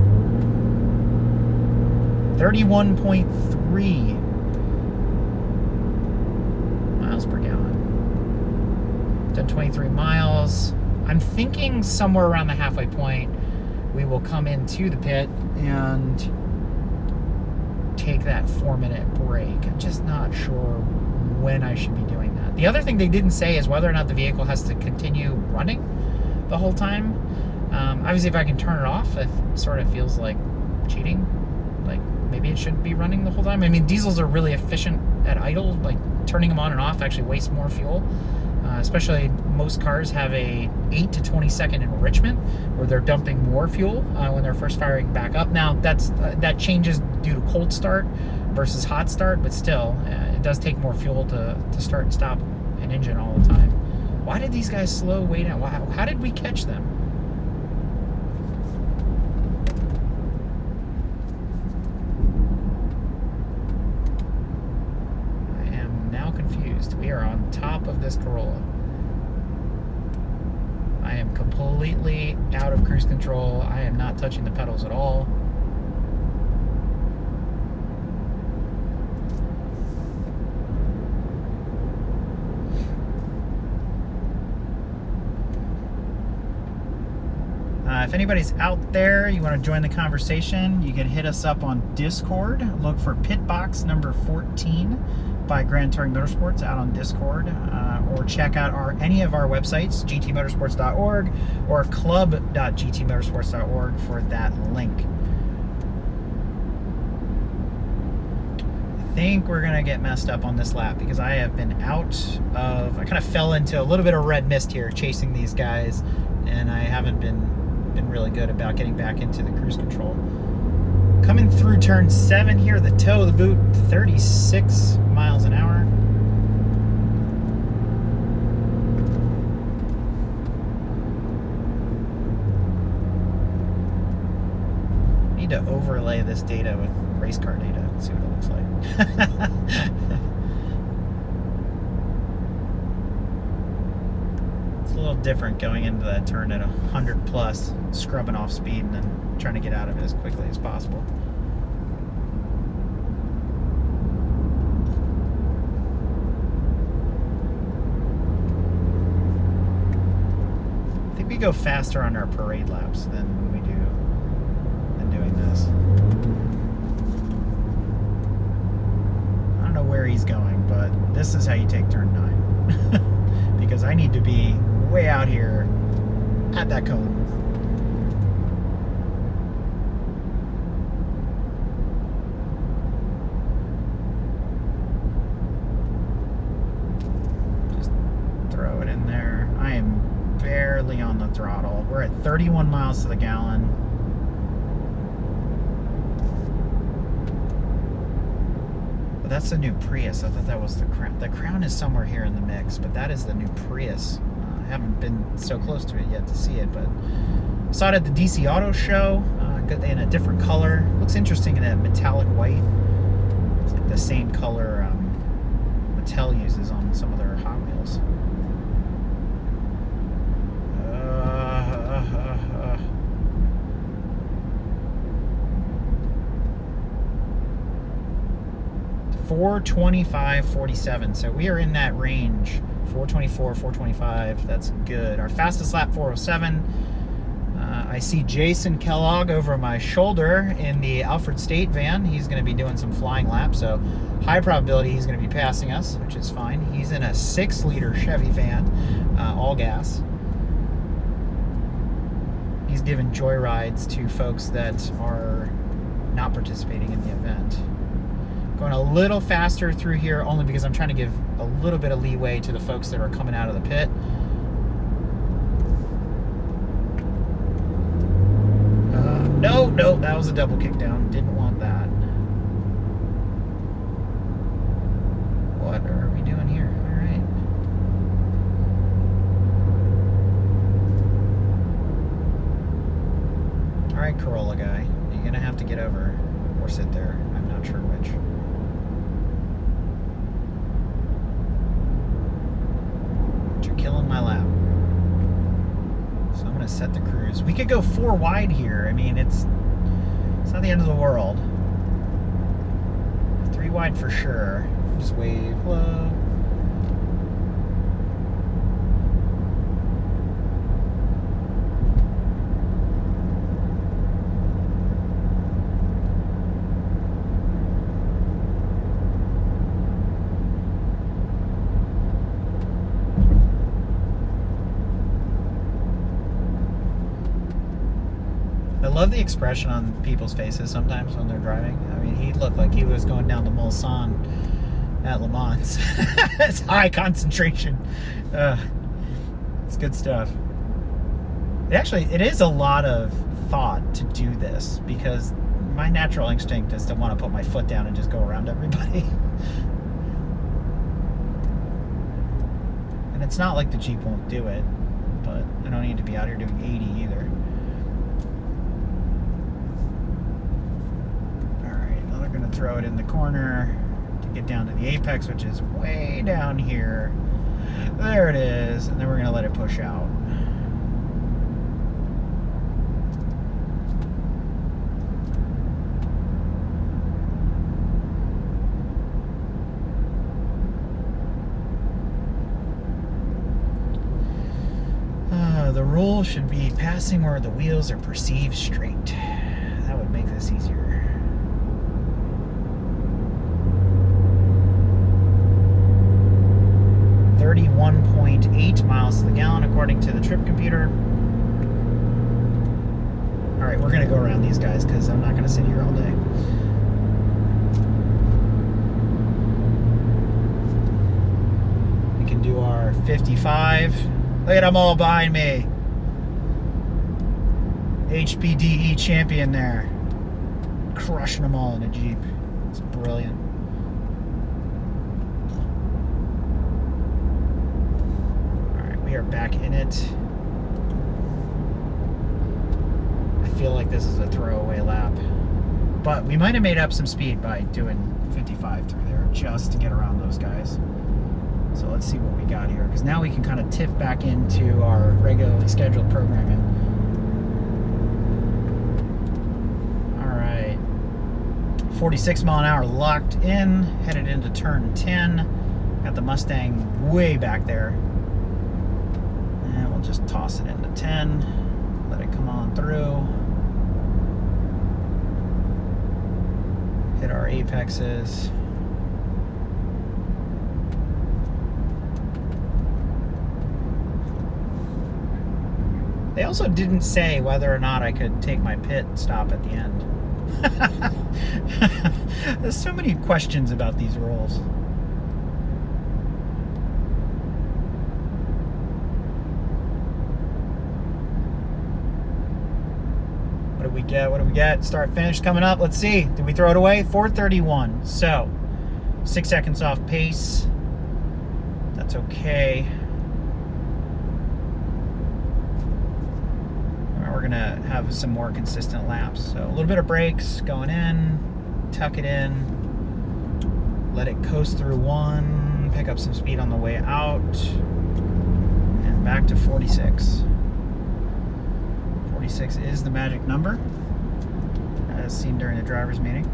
31.3 miles per gallon. Done 23 miles. I'm thinking somewhere around the halfway point we will come into the pit and take that 4-minute break. I'm just not sure when I should be doing that. The other thing they didn't say is whether or not the vehicle has to continue running the whole time. Obviously if I can turn it off, it sort of feels like cheating. Like maybe it shouldn't be running the whole time. I mean, diesels are really efficient at idle. Like turning them on and off actually wastes more fuel. Especially most cars have a 8 to 20 second enrichment where they're dumping more fuel when they're first firing back up. Now that changes due to cold start versus hot start, but still it does take more fuel to start and stop an engine all the time. Why did these guys slow way down? How did we catch them? of this Corolla. I am completely out of cruise control. I am not touching the pedals at all. If anybody's out there, you want to join the conversation, you can hit us up on Discord. Look for Pitbox number 14 by Grand Touring Motorsports out on Discord, or check out any of our websites, gtmotorsports.org or club.gtmotorsports.org for that link. I think we're gonna get messed up on this lap because I have been I kind of fell into a little bit of red mist here chasing these guys, and I haven't been really good about getting back into the cruise control. Coming through turn 7 here, the toe of the boot, 36 miles an hour. Need to overlay this data with race car data and see what it looks like. It's a little different going into that turn at 100 plus, scrubbing off speed and then trying to get out of it as quickly as possible. I think we go faster on our parade laps than we do than doing this. I don't know where he's going, but this is how you take turn 9. Because I need to be way out here at that cone. Just throw it in there. I am barely on the throttle. We're at 31 miles to the gallon. But that's the new Prius. I thought that was the Crown. The Crown is somewhere here in the mix, but that is the new Prius. I haven't been so close to it yet to see it, but I saw it at the DC Auto Show in a different color. Looks interesting in a metallic white. It's like the same color Mattel uses on some of their Hot Wheels. 4:25:47, so we are in that range. 4:24, 4:25, that's good. Our fastest lap, 4:07. I see Jason Kellogg over my shoulder in the Alfred State van. He's going to be doing some flying laps, so high probability he's going to be passing us, which is fine. He's in a 6-liter Chevy van, all gas. He's giving joyrides to folks that are not participating in the event. Going a little faster through here only because I'm trying to give a little bit of leeway to the folks that are coming out of the pit. No, that was a double kick down. Didn't want that. What are we doing here? All right. All right, Corolla guy. You're going to have to get over or sit there. I'm not sure which. You're killing my lap. So I'm going to set the cruise. We could go 4 wide here. I mean, it's not the end of the world. 3 wide for sure. Just wave low. I love the expression on people's faces sometimes when they're driving. I mean, he looked like he was going down to Mulsanne at Le Mans. It's high concentration. It's good stuff. It is a lot of thought to do this because my natural instinct is to want to put my foot down and just go around everybody. And it's not like the Jeep won't do it, but I don't need to be out here doing 80 either. throw it in the corner to get down to the apex, which is way down here. There it is. And then we're going to let it push out. The rule should be passing where the wheels are perceived straight. That would make this easier. .8 miles to the gallon according to the trip computer. Alright, we're going to go around these guys because I'm not going to sit here all day. We can do our 55. Look at them all behind me. HPDE champion there. Crushing them all in a Jeep. It's brilliant. Alright, we are back in it. I feel like this is a throwaway lap. But we might have made up some speed by doing 55 through there just to get around those guys. So let's see what we got here, because now we can kind of tip back into our regularly scheduled programming. All right, 46 mile an hour locked in, headed into turn 10. Got the Mustang way back there. And we'll just toss it into 10, let it come on through. Hit our apexes. They also didn't say whether or not I could take my pit stop at the end. There's so many questions about these rules. What do we get? What do we get? Start finish coming up. Let's see. Did we throw it away? 4:31. So 6 seconds off pace. That's okay. We're gonna have some more consistent laps. So a little bit of brakes going in, tuck it in, let it coast through one, pick up some speed on the way out, and back to 46. 46 is the magic number, as seen during the driver's meeting.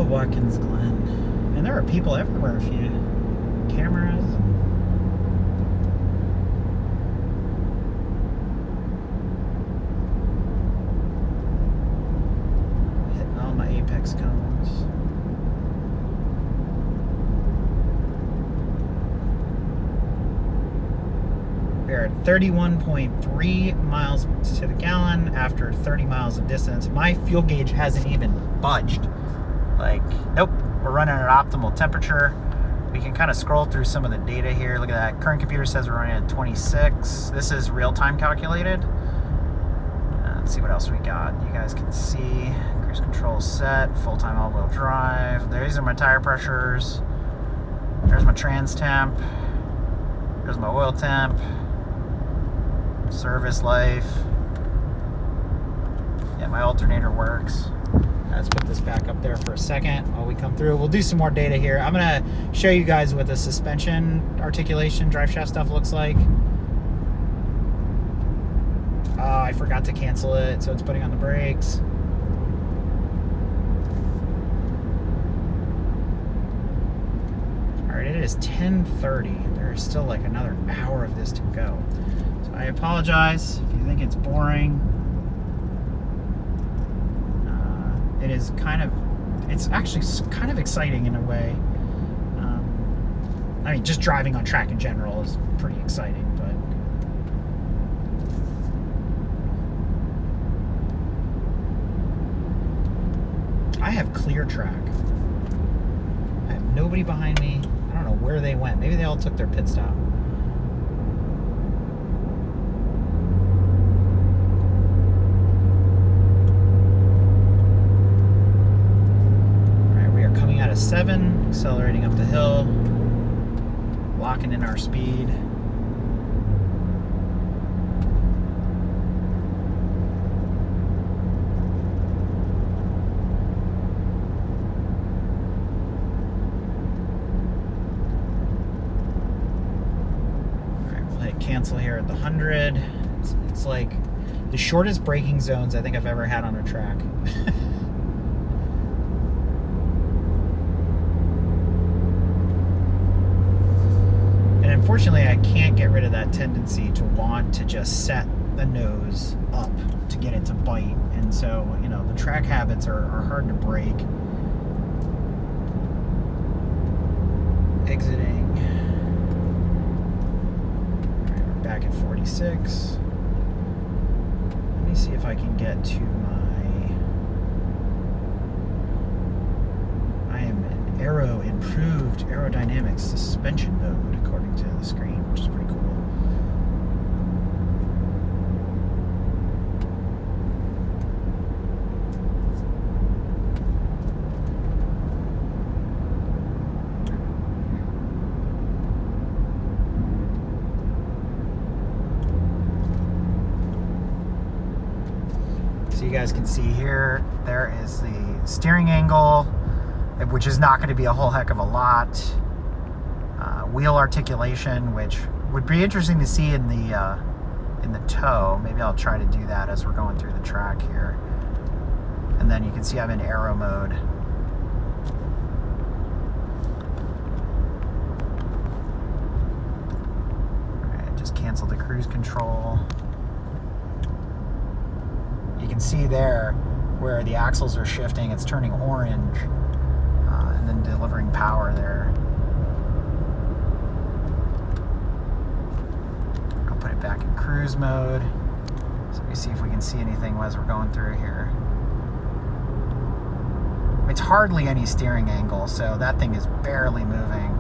Watkins, Glen. And there are people everywhere. If you cameras. Hitting all my apex cones. We are at 31.3 miles to the gallon after 30 miles of distance. My fuel gauge hasn't even budged. Like, nope, we're running at optimal temperature. We can kind of scroll through some of the data here. Look at that. Current computer says we're running at 26. This is real-time calculated. Let's see what else we got. You guys can see cruise control set, full-time all-wheel drive. These are my tire pressures. There's my trans temp. There's my oil temp. Service life. Yeah, my alternator works. Let's put this back up there for a second while we come through. We'll do some more data here. I'm going to show you guys what the suspension articulation drive shaft stuff looks like. I forgot to cancel it, so it's putting on the brakes. All right, it is 10:30. There's still like another hour of this to go. So I apologize if you think it's boring. It is it's actually kind of exciting in a way. I mean, just driving on track in general is pretty exciting, but I have clear track. I have nobody behind me. I don't know where they went. Maybe they all took their pit stop. All right, we are coming out of 7, accelerating up the hill. locking in our speed. Cancel here at the 100. It's like the shortest braking zones I think I've ever had on a track. And unfortunately, I can't get rid of that tendency to want to just set the nose up to get it to bite. And so, you know, the track habits are hard to break. Exiting. Back at 46. Let me see if I can get to I am in improved aerodynamics suspension mode according to the screen, which is pretty cool. So you guys can see here, there is the steering angle, which is not going to be a whole heck of a lot. Wheel articulation, which would be interesting to see in the toe. Maybe I'll try to do that as we're going through the track here. And then you can see I'm in aero mode. All right, just cancel the cruise control. You can see there where the axles are shifting, it's turning orange and then delivering power there. I'll put it back in cruise mode. So we see if we can see anything as we're going through here. It's hardly any steering angle, so that thing is barely moving.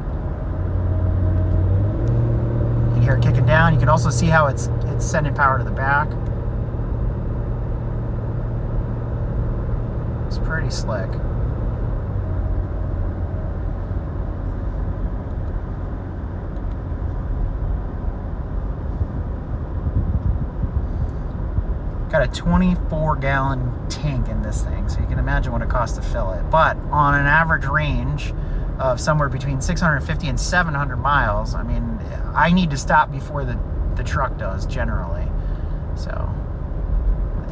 You can hear it kicking down. You can also see how it's sending power to the back. It's pretty slick. Got a 24-gallon tank in this thing, so you can imagine what it costs to fill it. But on an average range of somewhere between 650 and 700 miles, I mean, I need to stop before the truck does generally. So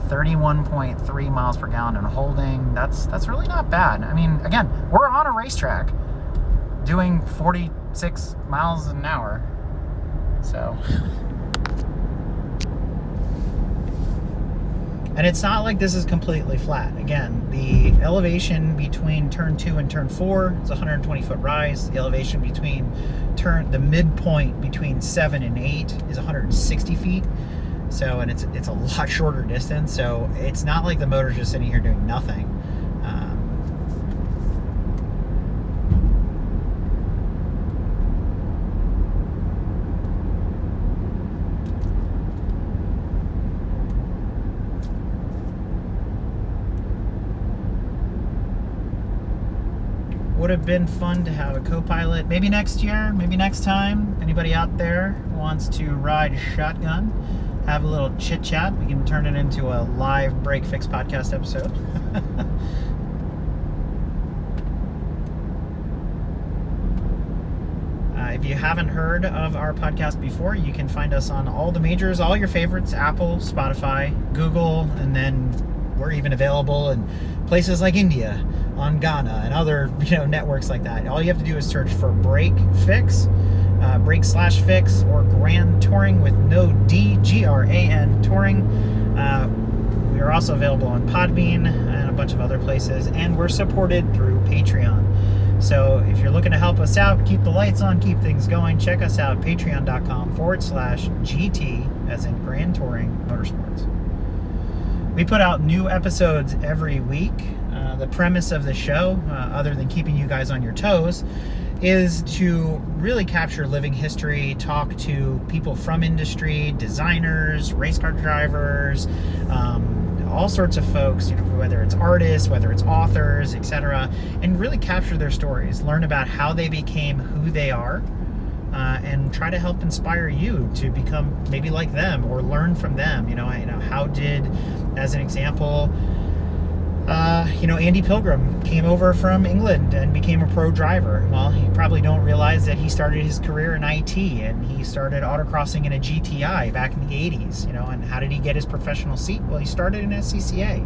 31.3 miles per gallon and holding, that's really not bad. I mean, again, we're on a racetrack doing 46 miles an hour. So, and it's not like this is completely flat. Again, the elevation between turn 2 and turn 4 is a 120-foot rise. The elevation between the midpoint between 7 and 8 is 160 feet. So, and it's a lot shorter distance, so it's not like the motor's just sitting here doing nothing. Would have been fun to have a co-pilot. Maybe next year, maybe next time. Anybody out there wants to ride shotgun, have a little chit chat, we can turn it into a live break fix podcast episode. If you haven't heard of our podcast before, you can find us on all the majors, all your favorites: Apple, Spotify, Google, and then we're even available in places like India, on Ghana, and other networks like that. All you have to do is search for Break Fix, Break/Fix, or Grand Touring with no D, GRAN Touring. We are also available on Podbean and a bunch of other places, and we're supported through Patreon. So if you're looking to help us out, keep the lights on, keep things going, check us out, patreon.com/GT, as in Grand Touring Motorsports. We put out new episodes every week. The premise of the show, other than keeping you guys on your toes, is to really capture living history, talk to people from industry, designers, race car drivers, all sorts of folks, whether it's artists, whether it's authors, etc., and really capture their stories, learn about how they became who they are, and try to help inspire you to become maybe like them or learn from them. How did, as an example, Andy Pilgrim came over from England and became a pro driver. Well, you probably don't realize that he started his career in IT, and he started autocrossing in a GTI back in the 80s, and how did he get his professional seat? Well, he started in SCCA.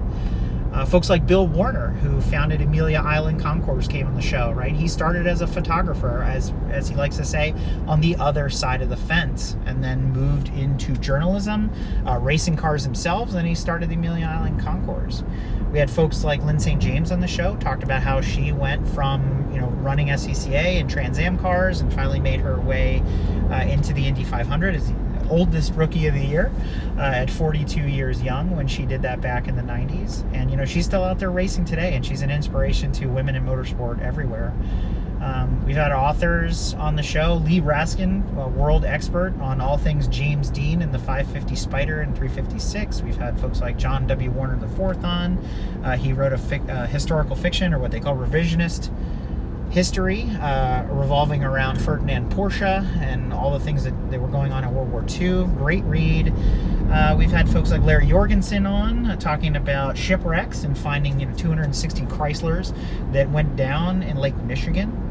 Folks like Bill Warner, who founded Amelia Island Concours, came on the show, right? He started as a photographer, as he likes to say, on the other side of the fence, and then moved into journalism, racing cars themselves, and he started the Amelia Island Concours. We had folks like Lynn St. James on the show, talked about how she went from running SCCA and Trans Am cars and finally made her way into the Indy 500 as the oldest rookie of the year at 42 years young when she did that back in the 90s. And she's still out there racing today, and she's an inspiration to women in motorsport everywhere. We've had authors on the show. Lee Raskin, a world expert on all things James Dean and the 550 Spider and 356. We've had folks like John W. Warner IV on. He wrote a historical fiction, or what they call revisionist history, revolving around Ferdinand Porsche and all the things that were going on in World War II. Great read. We've had folks like Larry Jorgensen on, talking about shipwrecks and finding 260 Chryslers that went down in Lake Michigan.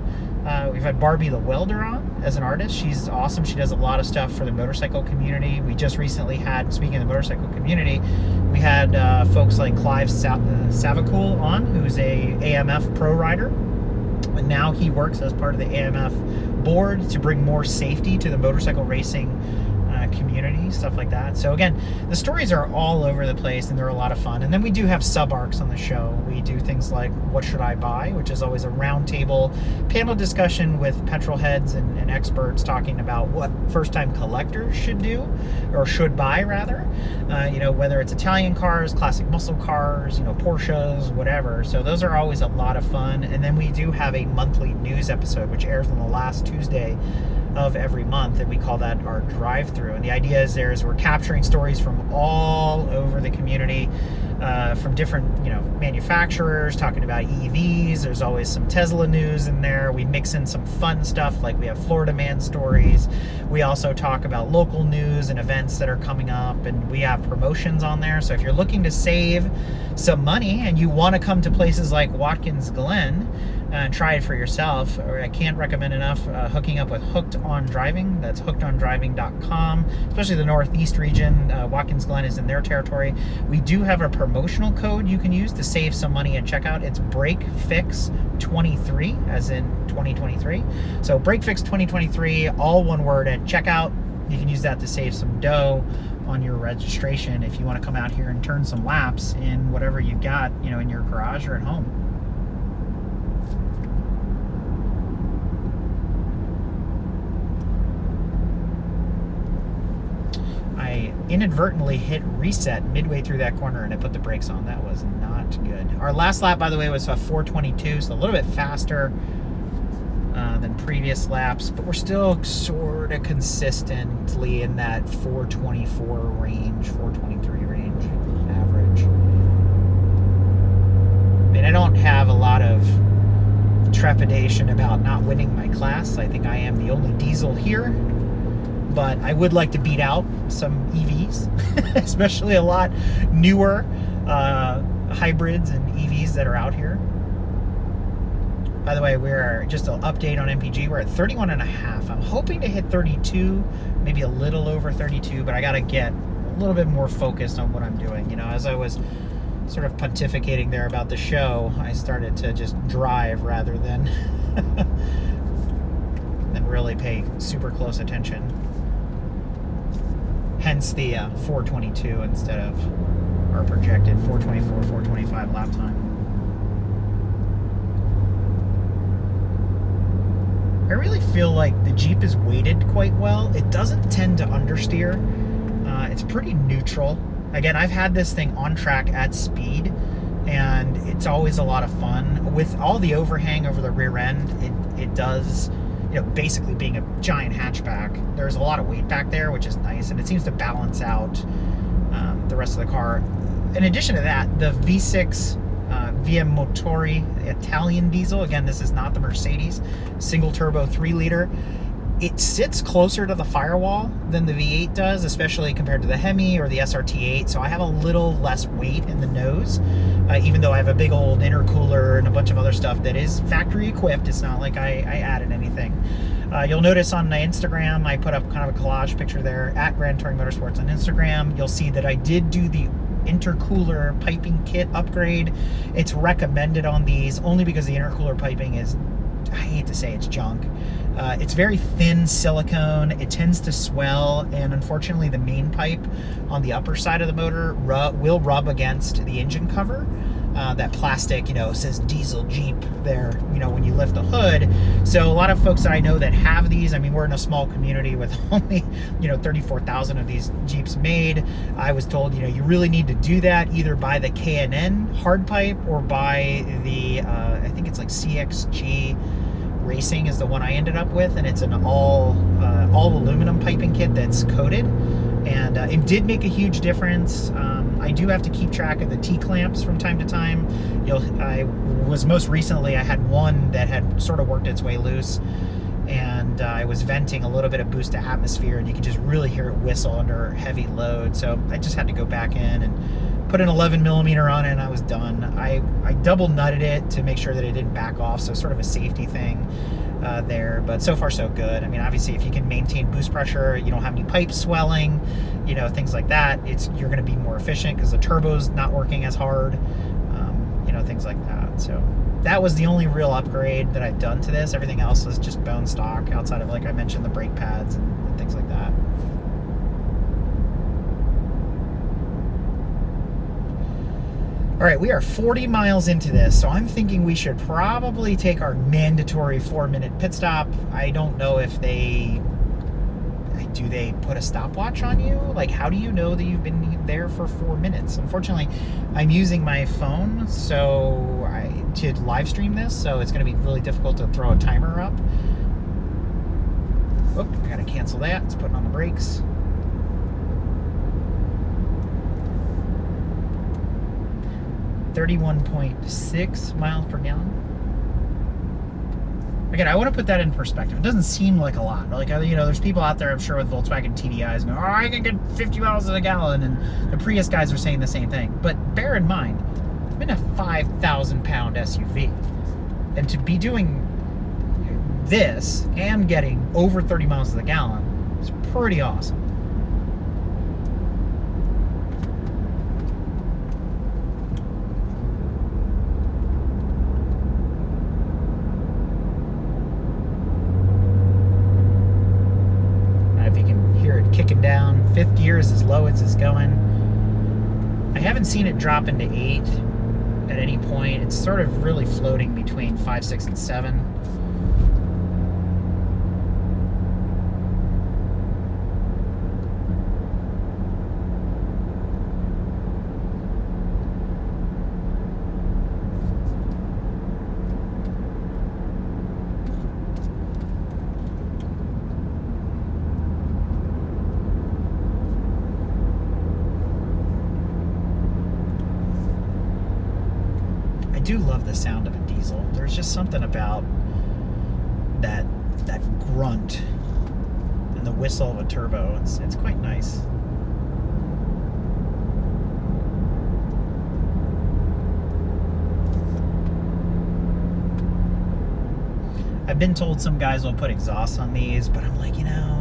We've had Barbie the Welder on as an artist. She's awesome. She does a lot of stuff for the motorcycle community. We just recently had, speaking of the motorcycle community, we had folks like Clive Savakul on, who's a AMF pro rider. And now he works as part of the AMF board to bring more safety to the motorcycle racing community, stuff like that. So again, the stories are all over the place, and they're a lot of fun. And then we do have sub-arcs on the show. We do things like What Should I Buy, which is always a roundtable panel discussion with petrol heads and experts talking about what first-time collectors should do, or should buy rather, whether it's Italian cars, classic muscle cars, Porsches, whatever. So those are always a lot of fun. And then we do have a monthly news episode, which airs on the last Tuesday of every month, and we call that our drive-through. And the idea is we're capturing stories from all over the community, from different manufacturers, talking about EVs. There's always some Tesla news in there. We mix in some fun stuff, like we have Florida Man stories. We also talk about local news and events that are coming up, and we have promotions on there. So if you're looking to save some money and you want to come to places like Watkins Glen and try it for yourself, or I can't recommend enough hooking up with Hooked on Driving. That's hookedondriving.com, especially the Northeast region. Watkins Glen is in their territory. We do have a promotional code you can use to save some money at checkout. It's BreakFix23, as in 2023. So BreakFix 2023, all one word at checkout. You can use that to save some dough on your registration if you want to come out here and turn some laps in whatever you've got, in your garage or at home. I inadvertently hit reset midway through that corner, and I put the brakes on. That was not good. Our last lap, by the way, was a 4:22, so a little bit faster than previous laps, but we're still sort of consistently in that 4:24 range, 4:23 range average. I mean, I don't have a lot of trepidation about not winning my class. I think I am the only diesel here. But I would like to beat out some EVs, especially a lot newer hybrids and EVs that are out here. By the way, we're just an update on MPG. We're at 31.5. I'm hoping to hit 32, maybe a little over 32, but I got to get a little bit more focused on what I'm doing. As I was sort of pontificating there about the show, I started to just drive rather than really pay super close attention. Hence the 4:22 instead of our projected 4:24, 4:25 lap time. I really feel like the Jeep is weighted quite well. It doesn't tend to understeer. It's pretty neutral. Again, I've had this thing on track at speed, and it's always a lot of fun. With all the overhang over the rear end, it does, basically being a giant hatchback, there's a lot of weight back there, which is nice, and it seems to balance out the rest of the car. In addition to that, the V6 VM Motori Italian diesel, again, this is not the Mercedes, single turbo 3-liter. It sits closer to the firewall than the V8 does, especially compared to the Hemi or the SRT8, so I have a little less weight in the nose, even though I have a big old intercooler and a bunch of other stuff that is factory equipped. It's not like I added anything. You'll notice on my Instagram, I put up kind of a collage picture there, at Grand Touring Motorsports on Instagram. You'll see that I did do the intercooler piping kit upgrade. It's recommended on these only because the intercooler piping is, I hate to say it's junk. It's very thin silicone. It tends to swell, and unfortunately the main pipe on the upper side of the motor will rub against the engine cover. That plastic, you know, says diesel Jeep there, you know, when you lift the hood. So a lot of folks that I know that have these, I mean, we're in a small community with only, you know, 34,000 of these Jeeps made. I was told, you know, you really need to do that, either buy the K&N hard pipe or buy the, I think it's like CXG Racing is the one I ended up with, and it's an all aluminum piping kit that's coated, and it did make a huge difference. I do have to keep track of the T-clamps from time to time. I had one that had sort of worked its way loose, and I was venting a little bit of boost to atmosphere, and you could just really hear it whistle under heavy load. So I just had to go back in and put an 11 millimeter on it, and I was done. I double nutted it to make sure that it didn't back off, so sort of a safety thing there, but so far so good. I mean, obviously if you can maintain boost pressure, you don't have any pipe swelling, you know, things like that, you're going to be more efficient because the turbo's not working as hard, you know, things like that. So that was the only real upgrade that I've done to this. Everything else is just bone stock, outside of, like I mentioned, the brake pads and things like that. All right, we are 40 miles into this, so I'm thinking we should probably take our mandatory 4-minute pit stop. I don't know if do they put a stopwatch on you? Like, how do you know that you've been there for 4 minutes? Unfortunately, I'm using my phone to live stream this, so it's going to be really difficult to throw a timer up. Oh, I gotta cancel that. It's putting on the brakes. .6 miles per gallon. Again, I want to put that in perspective. It doesn't seem like a lot. Like, you know, there's people out there, I'm sure, with Volkswagen TDIs going, oh, I can get 50 miles a gallon, and the Prius guys are saying the same thing. But bear in mind, I'm in a 5,000-pound SUV, and to be doing this and getting over 30 miles to the gallon is pretty awesome. Kicking down. 5th gear is as low as it's going. I haven't seen it drop into 8 at any point. It's sort of really floating between 5, 6, and 7. I do love the sound of a diesel. There's just something about that grunt and the whistle of a turbo. It's quite nice. I've been told some guys will put exhaust on these, but I'm like, you know,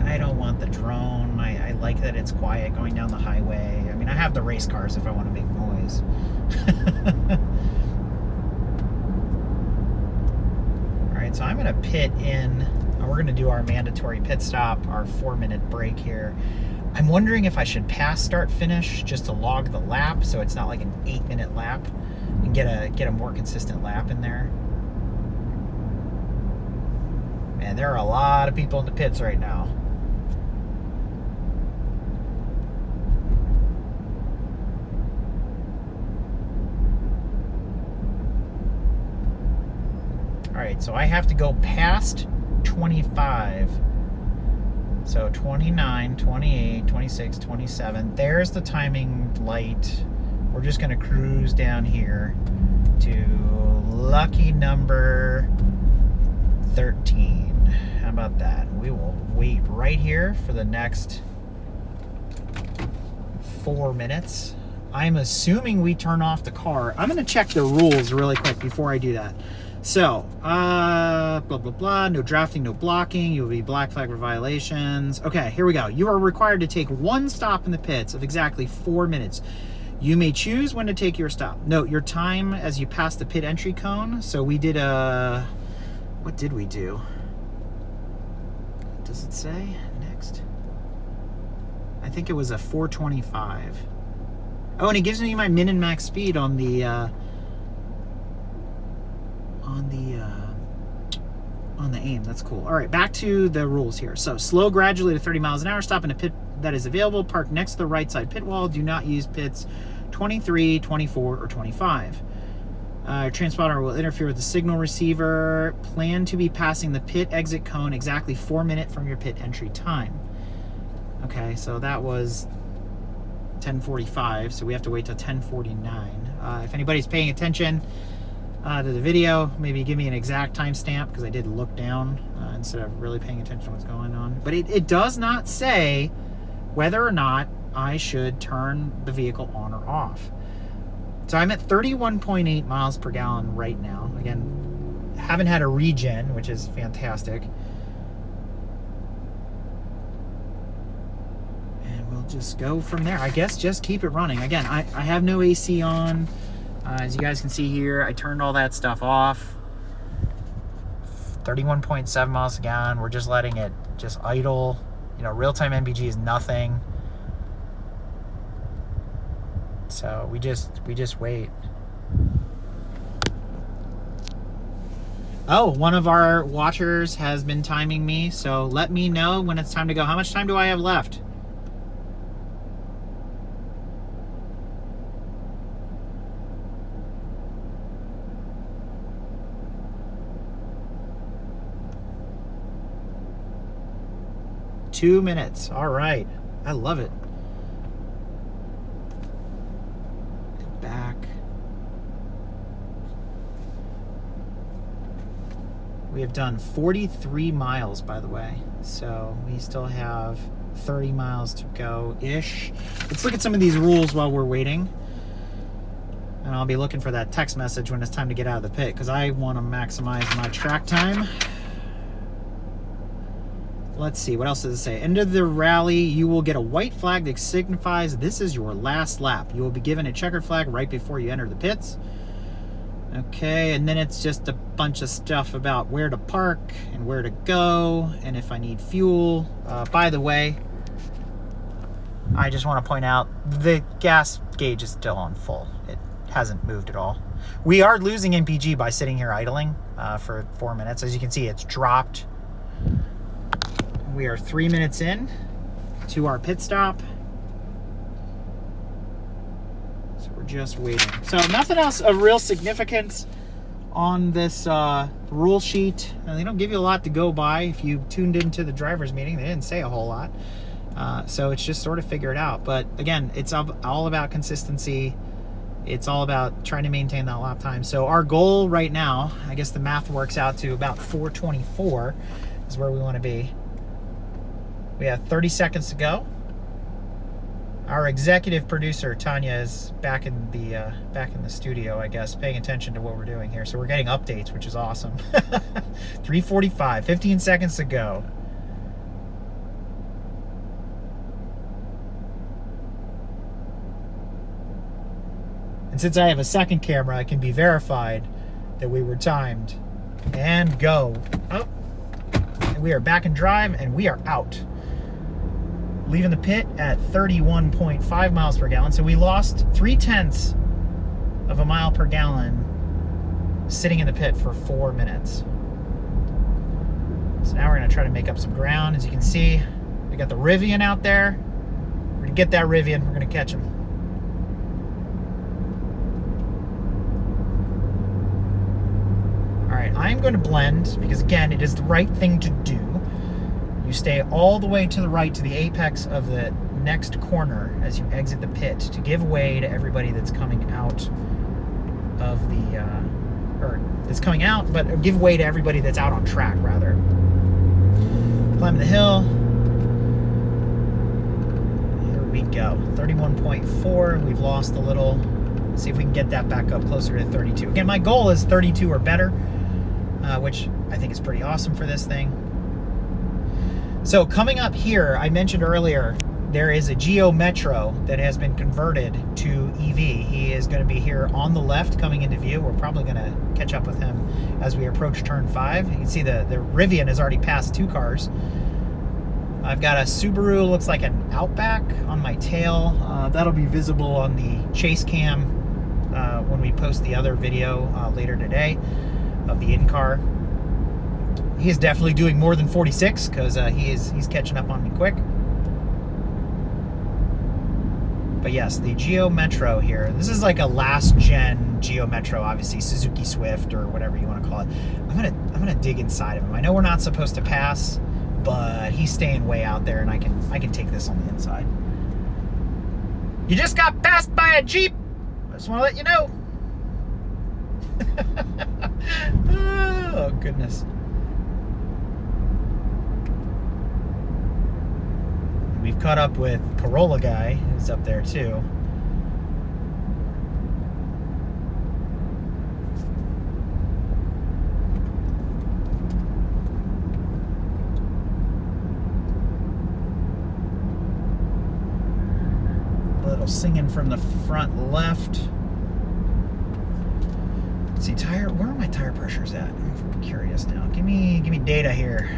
I don't want the drone. I like that it's quiet going down the highway. I mean, I have the race cars if I want to make noise. Alright, so I'm going to pit in, and we're going to do our mandatory pit stop, our 4-minute break here. I'm wondering if I should pass start finish just to log the lap so it's not like an 8-minute lap and get a more consistent lap in there. Man, there are a lot of people in the pits right now. Alright, so I have to go past 25. So 29, 28, 26, 27. There's the timing light. We're just going to cruise down here to lucky number 13. How about that? We will wait right here for the next 4 minutes. I'm assuming we turn off the car. I'm going to check the rules really quick before I do that. So, blah, blah, blah. No drafting, no blocking. You will be black flag for violations. Okay, here we go. You are required to take one stop in the pits of exactly 4 minutes. You may choose when to take your stop. Note your time as you pass the pit entry cone. So we did a... What did we do? Does it say next? I think it was a 4:25. Oh, and it gives me my min and max speed on the aim. That's cool. All right, back to the rules here. So slow gradually to 30 miles an hour. Stop in a pit that is available. Park next to the right side pit wall. Do not use pits 23, 24, or 25. Transponder will interfere with the signal receiver. Plan to be passing the pit exit cone exactly 4 minutes from your pit entry time. Okay, so that was 10:45, so we have to wait till 10:49. If anybody's paying attention to the video, maybe give me an exact timestamp, because I did look down instead of really paying attention to what's going on. But it does not say whether or not I should turn the vehicle on or off. So I'm at 31.8 miles per gallon right now. Again, haven't had a regen, which is fantastic. And we'll just go from there. I guess just keep it running. Again, I have no AC on. As you guys can see here, I turned all that stuff off. 31.7 miles a gallon. We're just letting it just idle. You know, real-time MPG is nothing. So we just wait. Oh, one of our watchers has been timing me, so let me know when it's time to go. How much time do I have left? Two minutes. All right. I love it. Back. We have done 43 miles, by the way. So we still have 30 miles to go-ish. Let's look at some of these rules while we're waiting. And I'll be looking for that text message when it's time to get out of the pit, because I want to maximize my track time. Let's see, what else does it say? End of the rally, you will get a white flag that signifies this is your last lap. You will be given a checkered flag right before you enter the pits. Okay, and then it's just a bunch of stuff about where to park and where to go and if I need fuel. By the way, I just want to point out the gas gauge is still on full. It hasn't moved at all. We are losing MPG by sitting here idling for 4 minutes. As you can see, it's dropped. We are 3 minutes in to our pit stop. So we're just waiting. So nothing else of real significance on this rule sheet. And they don't give you a lot to go by. If you tuned into the driver's meeting, they didn't say a whole lot. So it's just sort of figure it out. But again, it's all about consistency. It's all about trying to maintain that lap time. So our goal right now, I guess the math works out to about 4:24 is where we want to be. We have 30 seconds to go. Our executive producer Tanya is back in the studio, I guess, paying attention to what we're doing here. So we're getting updates, which is awesome. 3:45, 15 seconds to go. And since I have a second camera, I can be verified that we were timed. And go. Oh, and we are back in drive, and we are out. Leaving the pit at 31.5 miles per gallon. So we lost 0.3 of a mile per gallon sitting in the pit for 4 minutes. So now we're going to try to make up some ground. As you can see, we got the Rivian out there. We're going to get that Rivian. We're going to catch him. All right, I'm going to blend because, again, it is the right thing to do. You stay all the way to the right to the apex of the next corner as you exit the pit to give way to everybody that's coming out of the, or that's coming out, but give way to everybody that's out on track, rather. Climbing the hill. Here we go. 31.4. We've lost a little. Let's see if we can get that back up closer to 32. Again, my goal is 32 or better, which I think is pretty awesome for this thing. So coming up here, I mentioned earlier, there is a Geo Metro that has been converted to EV. He is going to be here on the left coming into view. We're probably going to catch up with him as we approach turn 5. You can see the Rivian has already passed 2 cars. I've got a Subaru, looks like an Outback on my tail. That'll be visible on the chase cam when we post the other video later today of the in-car. He is definitely doing more than 46 because he's catching up on me quick. But yes, the Geo Metro here. This is like a last gen Geo Metro, obviously Suzuki Swift or whatever you want to call it. I'm gonna dig inside of him. I know we're not supposed to pass, but he's staying way out there, and I can take this on the inside. You just got passed by a Jeep. I just want to let you know. Oh goodness. We've caught up with Corolla guy, who's up there too. A little singing from the front left. Let's see, tire. Where are my tire pressures at? I'm curious now. Give me data here.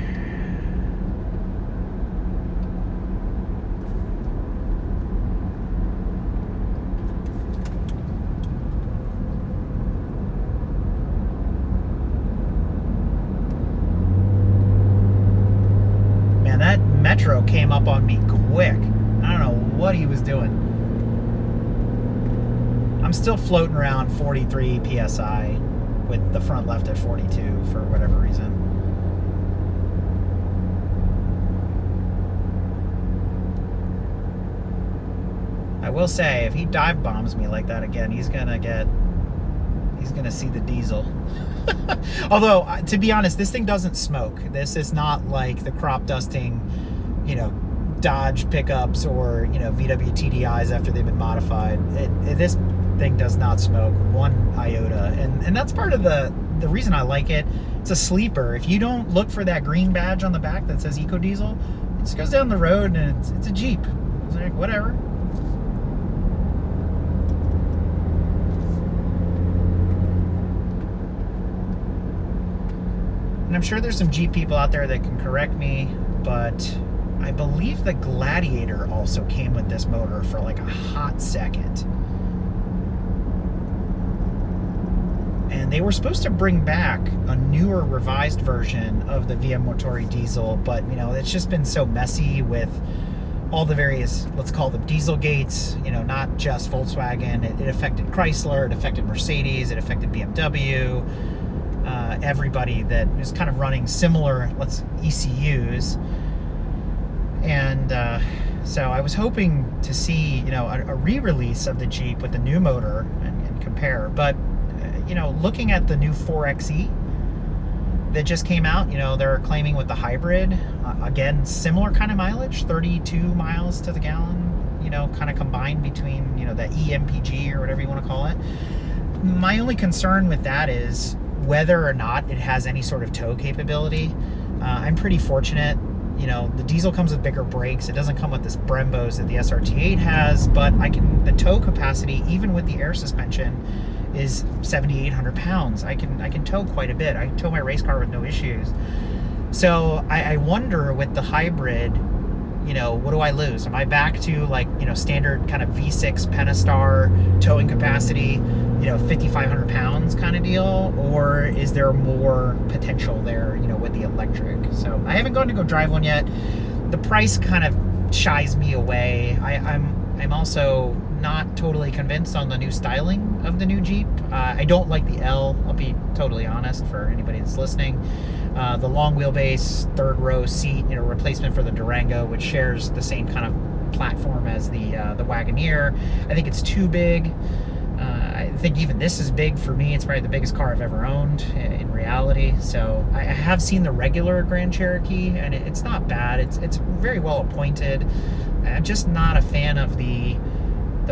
That Metro came up on me quick. I don't know what he was doing. I'm still floating around 43 PSI with the front left at 42 for whatever reason. I will say, if he dive bombs me like that again, he's gonna see the diesel. Although, to be honest, this thing doesn't smoke. This is not like the crop dusting, Dodge pickups or, VW TDIs after they've been modified. This thing does not smoke one iota. And that's part of the reason I like it. It's a sleeper. If you don't look for that green badge on the back that says Eco Diesel, it just goes down the road and it's a Jeep. It's like, whatever. And I'm sure there's some Jeep people out there that can correct me, but I believe the Gladiator also came with this motor for like a hot second. And they were supposed to bring back a newer, revised version of the VM Motori diesel, but it's just been so messy with all the various, let's call them diesel gates, not just Volkswagen. It affected Chrysler, it affected Mercedes, it affected BMW. Everybody that is kind of running similar ECUs, and so I was hoping to see a re-release of the Jeep with the new motor and compare. But looking at the new 4xe that just came out, they're claiming with the hybrid, again similar kind of mileage, 32 miles to the gallon, kind of combined between the EMPG or whatever you want to call it. My only concern with that is whether or not it has any sort of tow capability. I'm pretty fortunate. The diesel comes with bigger brakes. It doesn't come with this Brembos that the SRT8 has, but the tow capacity, even with the air suspension, is 7,800 pounds. I can tow quite a bit. I can tow my race car with no issues. So I wonder with the hybrid, what do I lose? Am I back to standard kind of V6 Pentastar towing capacity, 5,500 pounds kind of deal, or is there more potential there, with the electric? So I haven't gone to go drive one yet. The price kind of shies me away. I'm also not totally convinced on the new styling of the new Jeep. I don't like the L, I'll be totally honest for anybody that's listening. The long wheelbase, third row seat, replacement for the Durango, which shares the same kind of platform as the Wagoneer. I think it's too big. think even this is big for me. It's probably the biggest car I've ever owned in reality. So I have seen the regular Grand Cherokee, and it's not bad. It's very well appointed. I'm just not a fan of the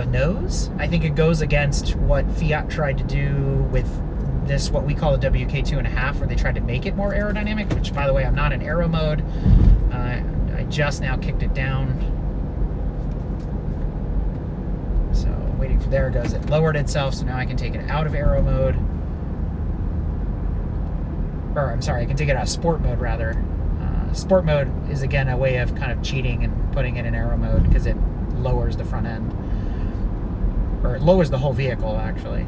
nose. I think it goes against what Fiat tried to do with this, what we call a WK 2.5, where they tried to make it more aerodynamic, which, by the way, I'm not in aero mode. I just now kicked it down. So waiting for, there it goes. It lowered itself, so now I can take it out of aero mode. Or, I'm sorry, I can take it out of sport mode, rather. Sport mode is, again, a way of kind of cheating and putting it in aero mode because it lowers the front end. Or it lowers the whole vehicle, actually.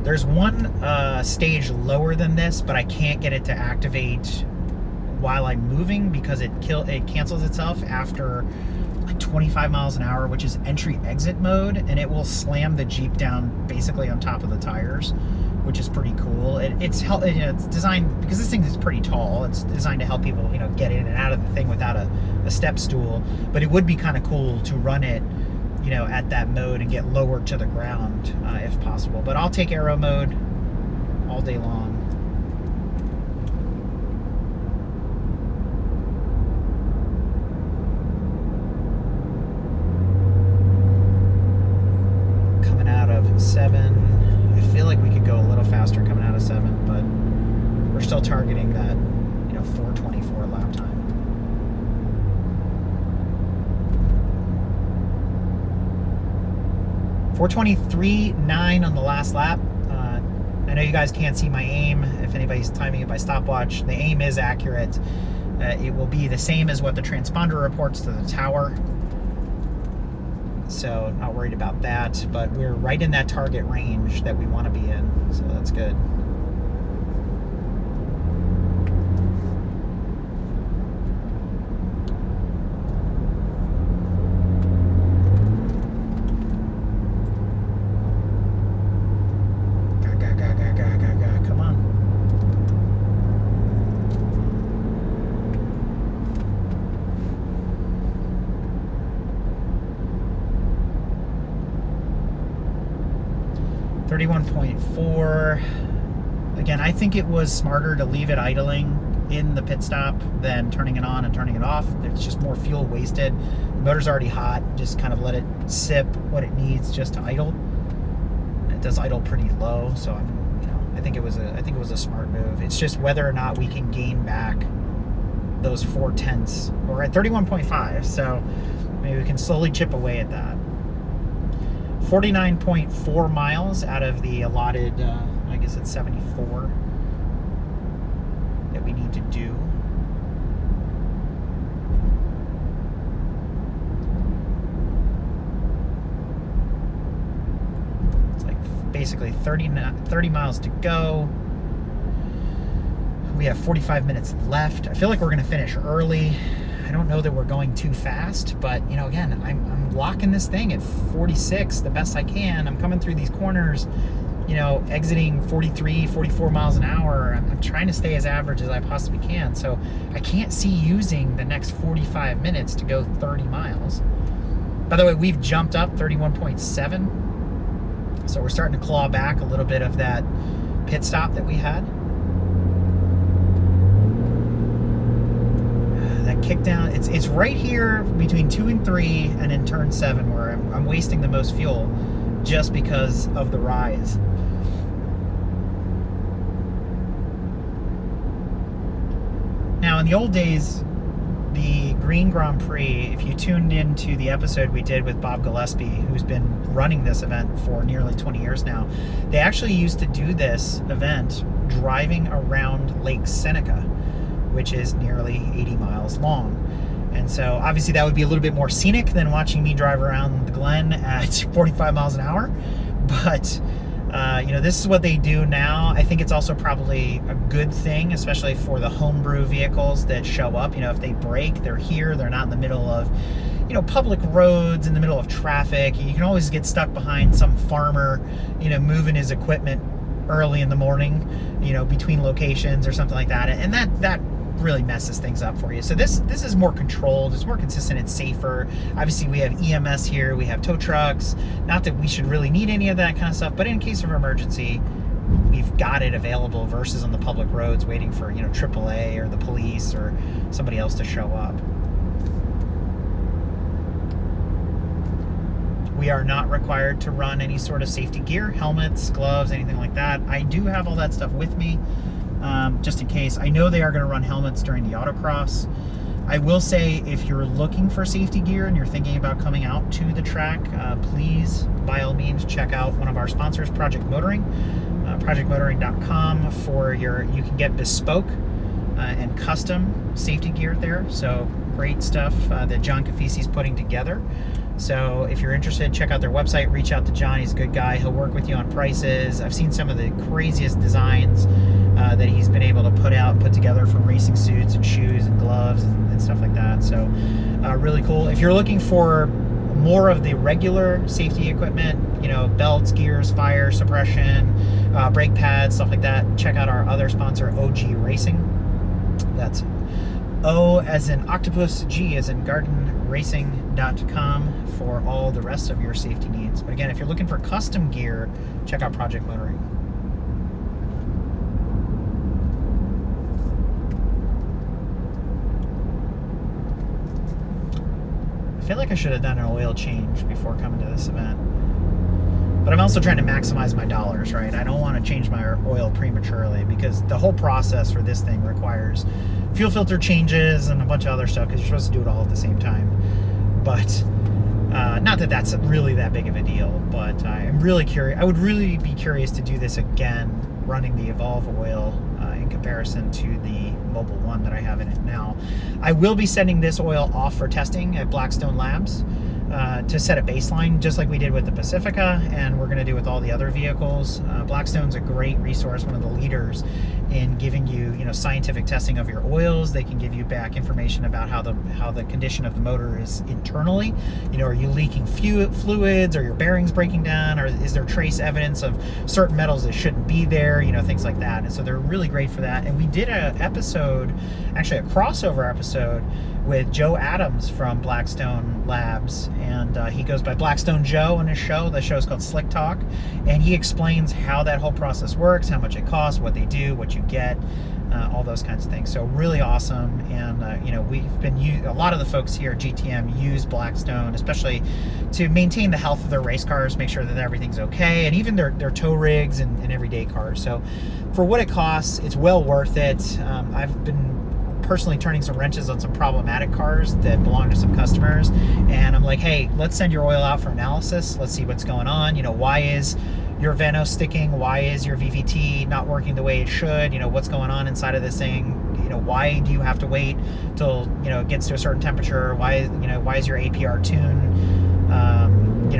There's one stage lower than this, but I can't get it to activate while I'm moving because it cancels itself after like 25 miles an hour, which is entry-exit mode, and it will slam the Jeep down basically on top of the tires, which is pretty cool. It's designed, because this thing is pretty tall, it's designed to help people, get in and out of the thing without a step stool, but it would be kind of cool to run it at that mode and get lowered to the ground if possible. But I'll take aero mode all day long. Coming out of 7, I feel like we could go a little faster coming out of 7, but we're still targeting that 4:24 lap time. 4:23.9 on the last lap. I know you guys can't see my aim if anybody's timing it by stopwatch. The aim is accurate. It will be the same as what the transponder reports to the tower. So not worried about that, but we're right in that target range that we want to be in, so that's good. Come on. .4. Again, I think it was smarter to leave it idling in the pit stop than turning it on and turning it off. There's just more fuel wasted. The motor's already hot. Just kind of let it sip what it needs just to idle. It does idle pretty low, so I think it was a smart move. It's just whether or not we can gain back those 4/10. We're at 31.5, so maybe we can slowly chip away at that. 49.4 miles out of the allotted, I guess it's 74 that we need to do. It's like basically 30 miles to go. We have 45 minutes left. I feel like we're going to finish early. I don't know that we're going too fast, but again, I'm locking this thing at 46 the best I can. I'm coming through these corners, exiting 43, 44 miles an hour. I'm trying to stay as average as I possibly can. So I can't see using the next 45 minutes to go 30 miles. By the way, we've jumped up 31.7. So we're starting to claw back a little bit of that pit stop that we had. Kick down, it's right here between 2 and 3 and in turn 7 where I'm wasting the most fuel just because of the rise. Now in the old days, the Green Grand Prix, if you tuned into the episode we did with Bob Gillespie, who's been running this event for nearly 20 years now, they actually used to do this event driving around Lake Seneca, which is nearly 80 miles long. And so obviously that would be a little bit more scenic than watching me drive around the Glen at 45 miles an hour. But, this is what they do now. I think it's also probably a good thing, especially for the homebrew vehicles that show up. If they break, they're here. They're not in the middle of, public roads, in the middle of traffic. You can always get stuck behind some farmer, moving his equipment early in the morning, between locations or something like that. And that really messes things up for you. So this is more controlled, it's more consistent, it's safer. Obviously we have EMS here, we have tow trucks. Not that we should really need any of that kind of stuff, but in case of emergency, we've got it available versus on the public roads waiting for, you know, AAA or the police or somebody else to show up. We are not required to run any sort of safety gear, helmets, gloves, anything like that. I do have all that stuff with me, just in case. I know they are going to run helmets during the autocross. I will say, if you're looking for safety gear and you're thinking about coming out to the track, please, by all means, check out one of our sponsors, Project Motoring. ProjectMotoring.com for you can get bespoke and custom safety gear there. So great stuff that John Cafisi's putting together. So if you're interested, check out their website, reach out to John. He's a good guy. He'll work with you on prices. I've seen some of the craziest designs that he's been able to put together for racing suits and shoes and gloves and stuff like that. So really cool. If you're looking for more of the regular safety equipment, you know, belts, gears, fire suppression, brake pads, stuff like that, check out our other sponsor, OG Racing. That's O as in octopus, G as in garden, racing.com for all the rest of your safety needs. But again, if you're looking for custom gear, check out Project Motoring. I feel like I should have done an oil change before coming to this event. But I'm also trying to maximize my dollars, right? I don't want to change my oil prematurely because the whole process for this thing requires fuel filter changes and a bunch of other stuff because you're supposed to do it all at the same time. But not that that's really that big of a deal, but I'm really curious. I would really be curious to do this again, running the Evolve oil in comparison to the Mobil 1 that I have in it now. I will be sending this oil off for testing at Blackstone Labs to set a baseline, just like we did with the Pacifica, and we're going to do with all the other vehicles. Blackstone's a great resource, one of the leaders in giving you, scientific testing of your oils. They can give you back information about how the condition of the motor is internally. Are you leaking fluids? Are your bearings breaking down? Or is there trace evidence of certain metals that shouldn't be there? Things like that. And so they're really great for that. And we did an episode, actually a crossover episode, with Joe Adams from Blackstone Labs, and he goes by Blackstone Joe on his show. The show is called Slick Talk, and he explains how that whole process works, how much it costs, what they do, what you get, all those kinds of things. So really awesome. And we've been a lot of the folks here at GTM use Blackstone, especially to maintain the health of their race cars, make sure that everything's okay, and even their tow rigs and everyday cars. So for what it costs, it's well worth it. I've been personally turning some wrenches on some problematic cars that belong to some customers, and I'm like, hey, let's send your oil out for analysis. Let's see what's going on. Why is your Vano sticking? Why is your VVT not working the way it should? What's going on inside of this thing? Why do you have to wait till it gets to a certain temperature? Why is your APR tune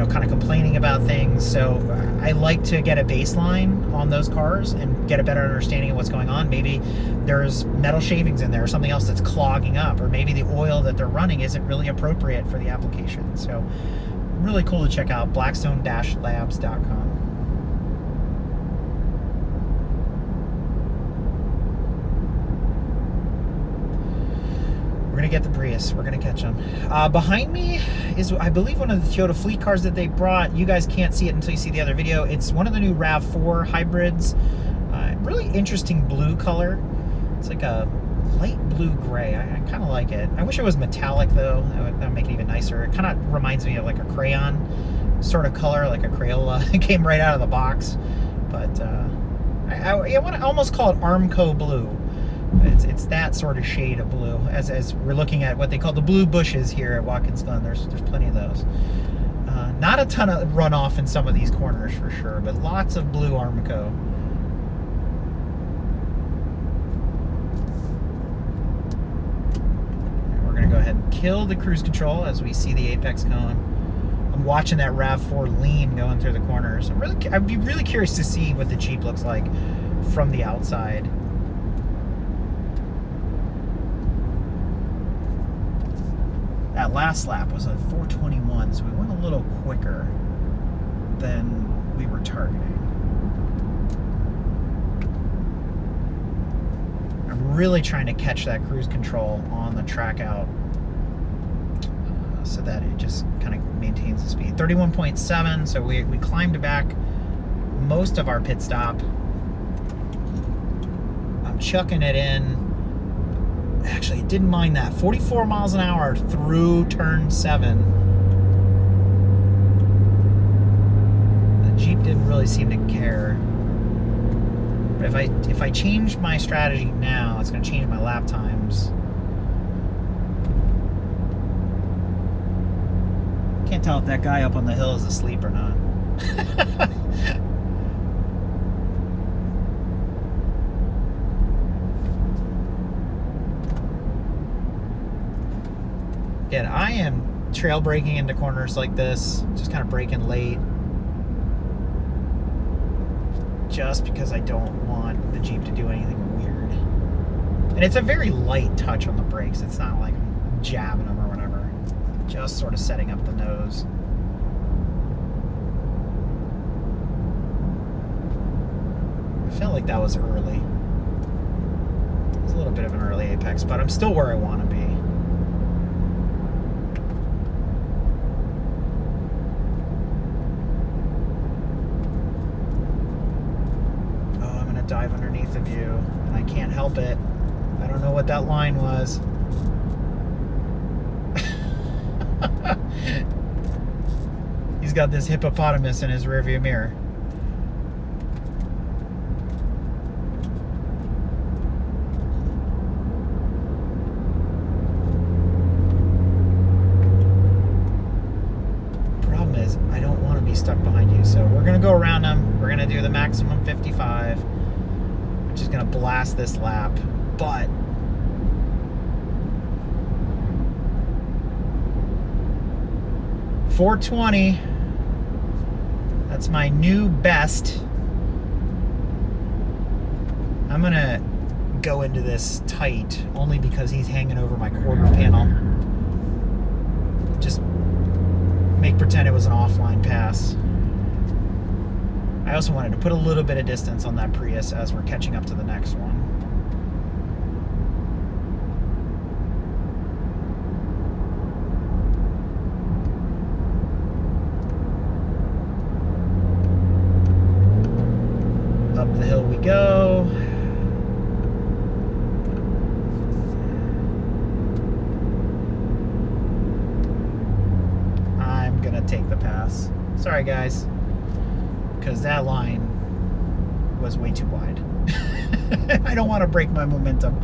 kind of complaining about things? So I like to get a baseline on those cars and get a better understanding of what's going on. Maybe there's metal shavings in there or something else that's clogging up, or maybe the oil that they're running isn't really appropriate for the application. So really cool to check out, blackstone-labs.com. We're going to get the Prius. We're going to catch them. Behind me is, I believe, one of the Toyota fleet cars that they brought. You guys can't see it until you see the other video. It's one of the new RAV4 hybrids. Really interesting blue color. It's like a light blue-gray. I kind of like it. I wish it was metallic, though. That would make it even nicer. It kind of reminds me of like a crayon sort of color, like a Crayola. It came right out of the box. But I want to almost call it Armco blue. It's that sort of shade of blue, as we're looking at what they call the blue bushes here at Watkins Glen. There's plenty of those. Not a ton of runoff in some of these corners for sure, but lots of blue Armco. And we're gonna go ahead and kill the cruise control as we see the apex cone. I'm watching that RAV4 lean going through the corners. I'd be really curious to see what the Jeep looks like from the outside. That last lap was a 4:21, so we went a little quicker than we were targeting. I'm really trying to catch that cruise control on the track out so that it just kind of maintains the speed. 31.7, so we climbed back most of our pit stop. I'm chucking it in. Actually, I didn't mind that. 44 miles an hour through turn 7. The Jeep didn't really seem to care. But if I change my strategy now, it's going to change my lap times. Can't tell if that guy up on the hill is asleep or not. Again, I am trail braking into corners like this, just kind of braking late, just because I don't want the Jeep to do anything weird. And it's a very light touch on the brakes. It's not like I'm jabbing them or whatever. Just sort of setting up the nose. I felt like that was early. It was a little bit of an early apex, but I'm still where I want to be. Dive underneath of you, and I can't help it. I don't know what that line was. He's got this hippopotamus in his rearview mirror. Problem is, I don't want to be stuck behind you, so we're gonna go around him. We're gonna do the maximum 55. Which is going to blast this lap, but .420, that's my new best. I'm going to go into this tight only because he's hanging over my quarter panel. Just make pretend it was an offline pass. I also wanted to put a little bit of distance on that Prius as we're catching up to the next one. Up the hill we go. I'm gonna take the pass. Sorry, guys. Because that line was way too wide. I don't want to break my momentum.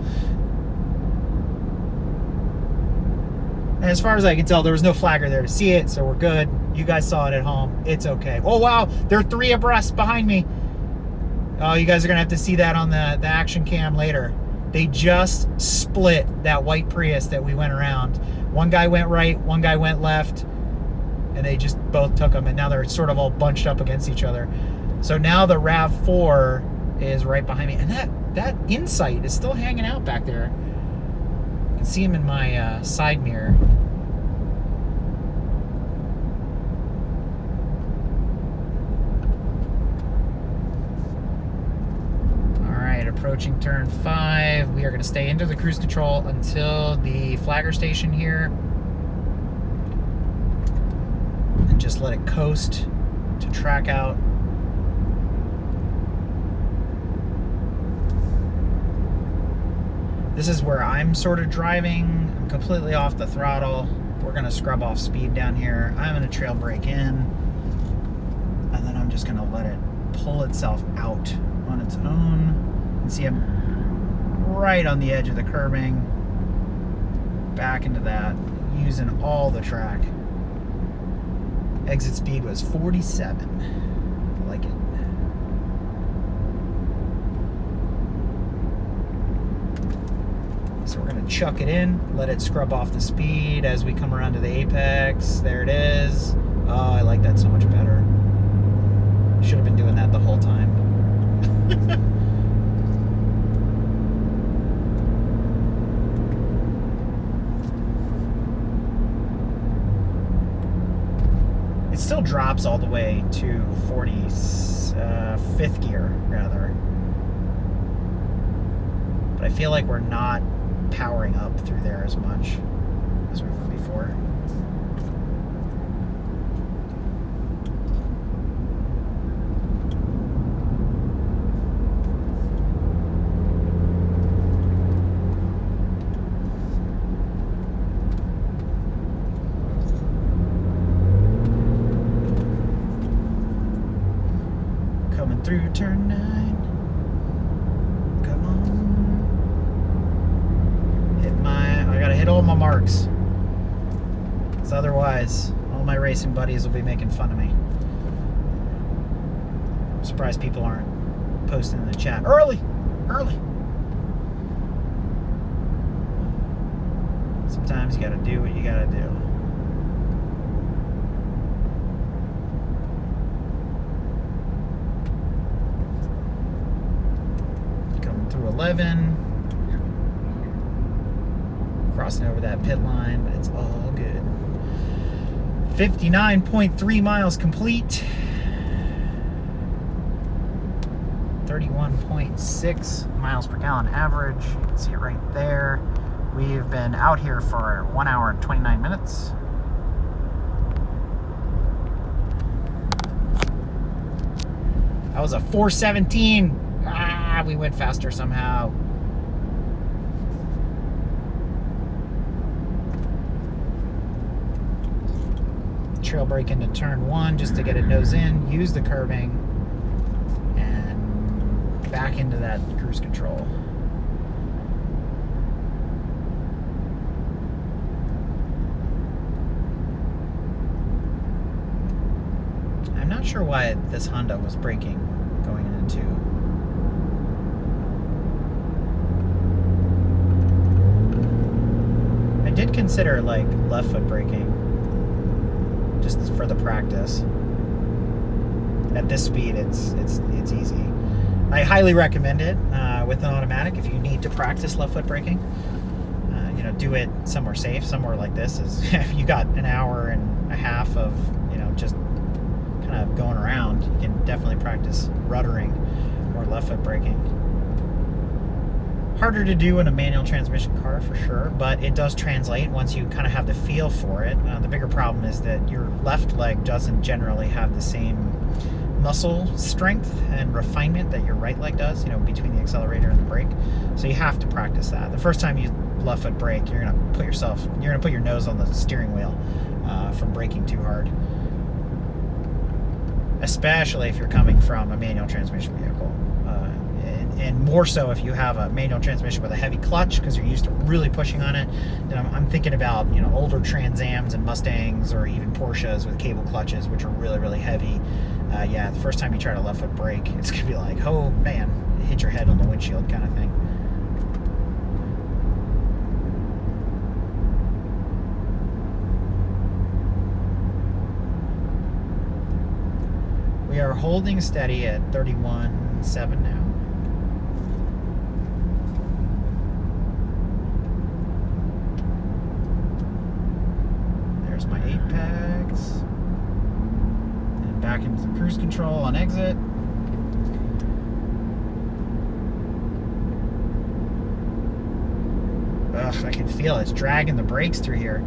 And as far as I can tell, there was no flagger there to see it, so we're good. You guys saw it at home. It's okay. Oh, wow. They're 3 abreast behind me. Oh, you guys are going to have to see that on the action cam later. They just split that white Prius that we went around. One guy went right, one guy went left. And they just both took them, and now they're sort of all bunched up against each other. So now the RAV4 is right behind me, and that Insight is still hanging out back there. You can see him in my side mirror. All right, approaching turn 5. We are going to stay into the cruise control until the flagger station here. Just let it coast to track out. This is where I'm sort of driving. I'm completely off the throttle. We're gonna scrub off speed down here. I'm gonna trail brake in, and then I'm just gonna let it pull itself out on its own. And see, I'm right on the edge of the curbing. Back into that, using all the track. Exit speed was 47. I like it. So we're gonna chuck it in, let it scrub off the speed as we come around to the apex. There it is. Oh, I like that so much better. Should have been doing that the whole time. It still drops all the way to 45th gear, rather. but I feel like we're not powering up through there as much as we were before. Coming through turn 9. Come on. I gotta hit all my marks. Because otherwise, all my racing buddies will be making fun of me. I'm surprised people aren't posting in the chat. Early! Sometimes you gotta do what you gotta do. Coming through 11. Crossing over that pit line, but it's all good. 59.3 miles complete. 31.6 miles per gallon average. You can see it right there. We've been out here for 1 hour and 29 minutes. That was a 4:17. We went faster somehow. Trail brake into turn 1 just to get it nose in, use the curbing, and back into that cruise control. I'm not sure why this Honda was braking going into 2. I did consider like left foot braking just for the practice. At this speed, it's easy. I highly recommend it with an automatic if you need to practice left foot braking. Do it somewhere safe, somewhere like this. If you got an hour and a half of just kind of going around, you can definitely practice ruddering or left foot braking. Harder to do in a manual transmission car for sure, but it does translate once you kind of have the feel for it. The bigger problem is that your left leg doesn't generally have the same muscle strength and refinement that your right leg does, between the accelerator and the brake. So you have to practice that. The first time you left foot brake, you're gonna put your nose on the steering wheel from braking too hard. Especially if you're coming from a manual transmission vehicle. And more so if you have a manual transmission with a heavy clutch because you're used to really pushing on it. Then I'm thinking about older Trans Ams and Mustangs or even Porsches with cable clutches, which are really, really heavy. Yeah, the first time you try to left foot brake, it's gonna be like, oh man, hit your head on the windshield kind of thing. We are holding steady at 31.7 now. There's my apex. And back into the cruise control on exit. Ugh, I can feel it. It's dragging the brakes through here.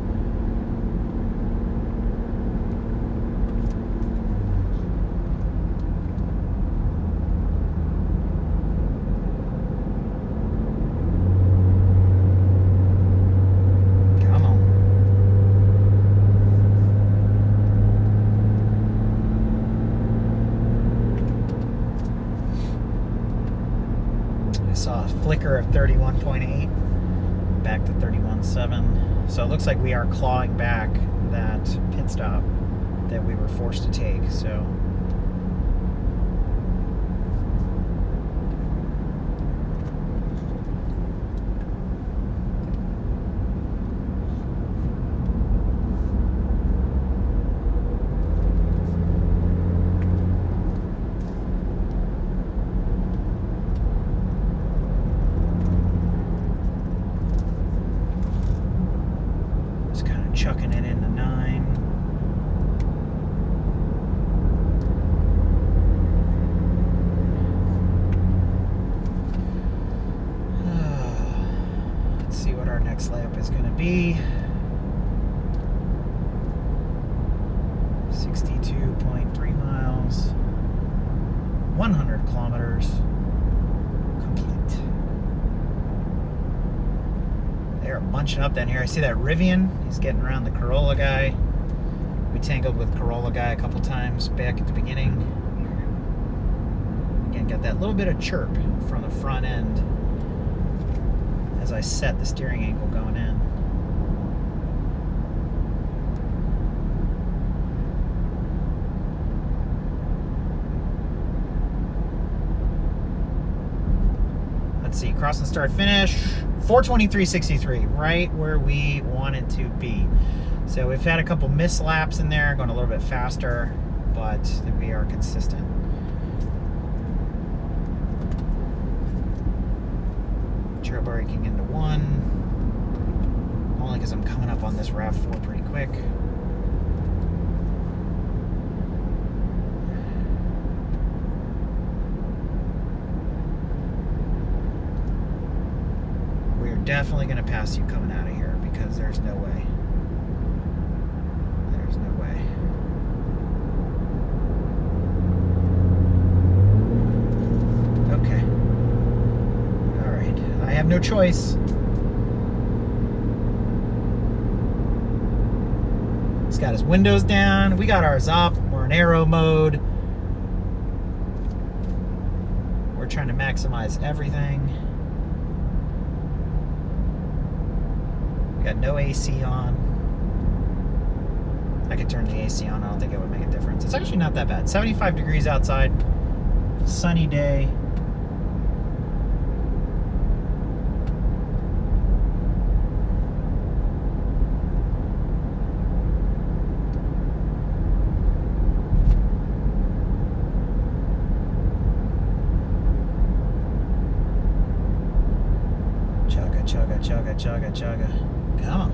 Flicker of 31.8 back to 31.7. So it looks like we are clawing back that pit stop that we were forced to take. So chucking it into 9. next lap is going to be 62.3 miles, 100 kilometers complete. They're bunching up down here. I see that Rivian. He's getting around the Corolla guy. We tangled with Corolla guy a couple times back at the beginning. Again, got that little bit of chirp from the front end as I set the steering angle going in. Let's see, cross and start finish, 4:23.63, right where we want it to be. So we've had a couple missed laps in there, going a little bit faster, but we are consistent. Trail braking into 1, only because I'm coming up on this RAV4 pretty quick. We're definitely going to pass you coming out of here because there's no way. There's no way. Okay. All right. I have no choice. He's got his windows down. We got ours up. We're in aero mode. We're trying to maximize everything. We got no AC on. I could turn the AC on. I don't think it would make a difference. It's actually not that bad. 75 degrees outside. Sunny day. Chugga, chugga, chugga, chugga, chugga. Come on.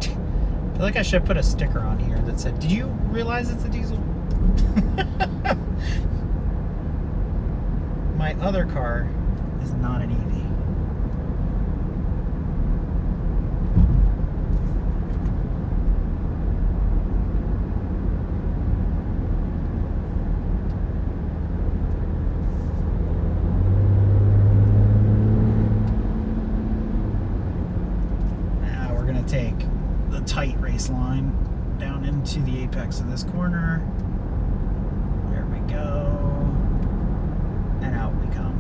I feel like I should put a sticker on here that said, "Did you realize it's a diesel?" My other car is not an EV. Now we're going to take the tight race line down into the apex of this corner. There we go. And out we come.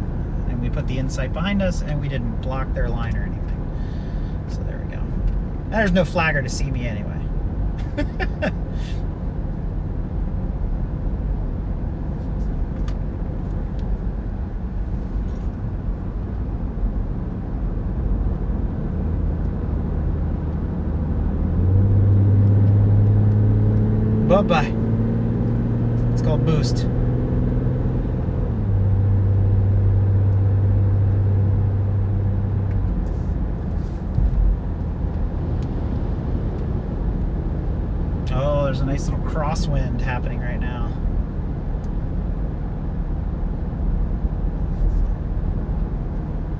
And we put the Insight behind us and we didn't block their line or anything. So there we go. There's no flagger to see me anyway. Bye-bye. It's called boost. Oh, there's a nice little crosswind happening right now.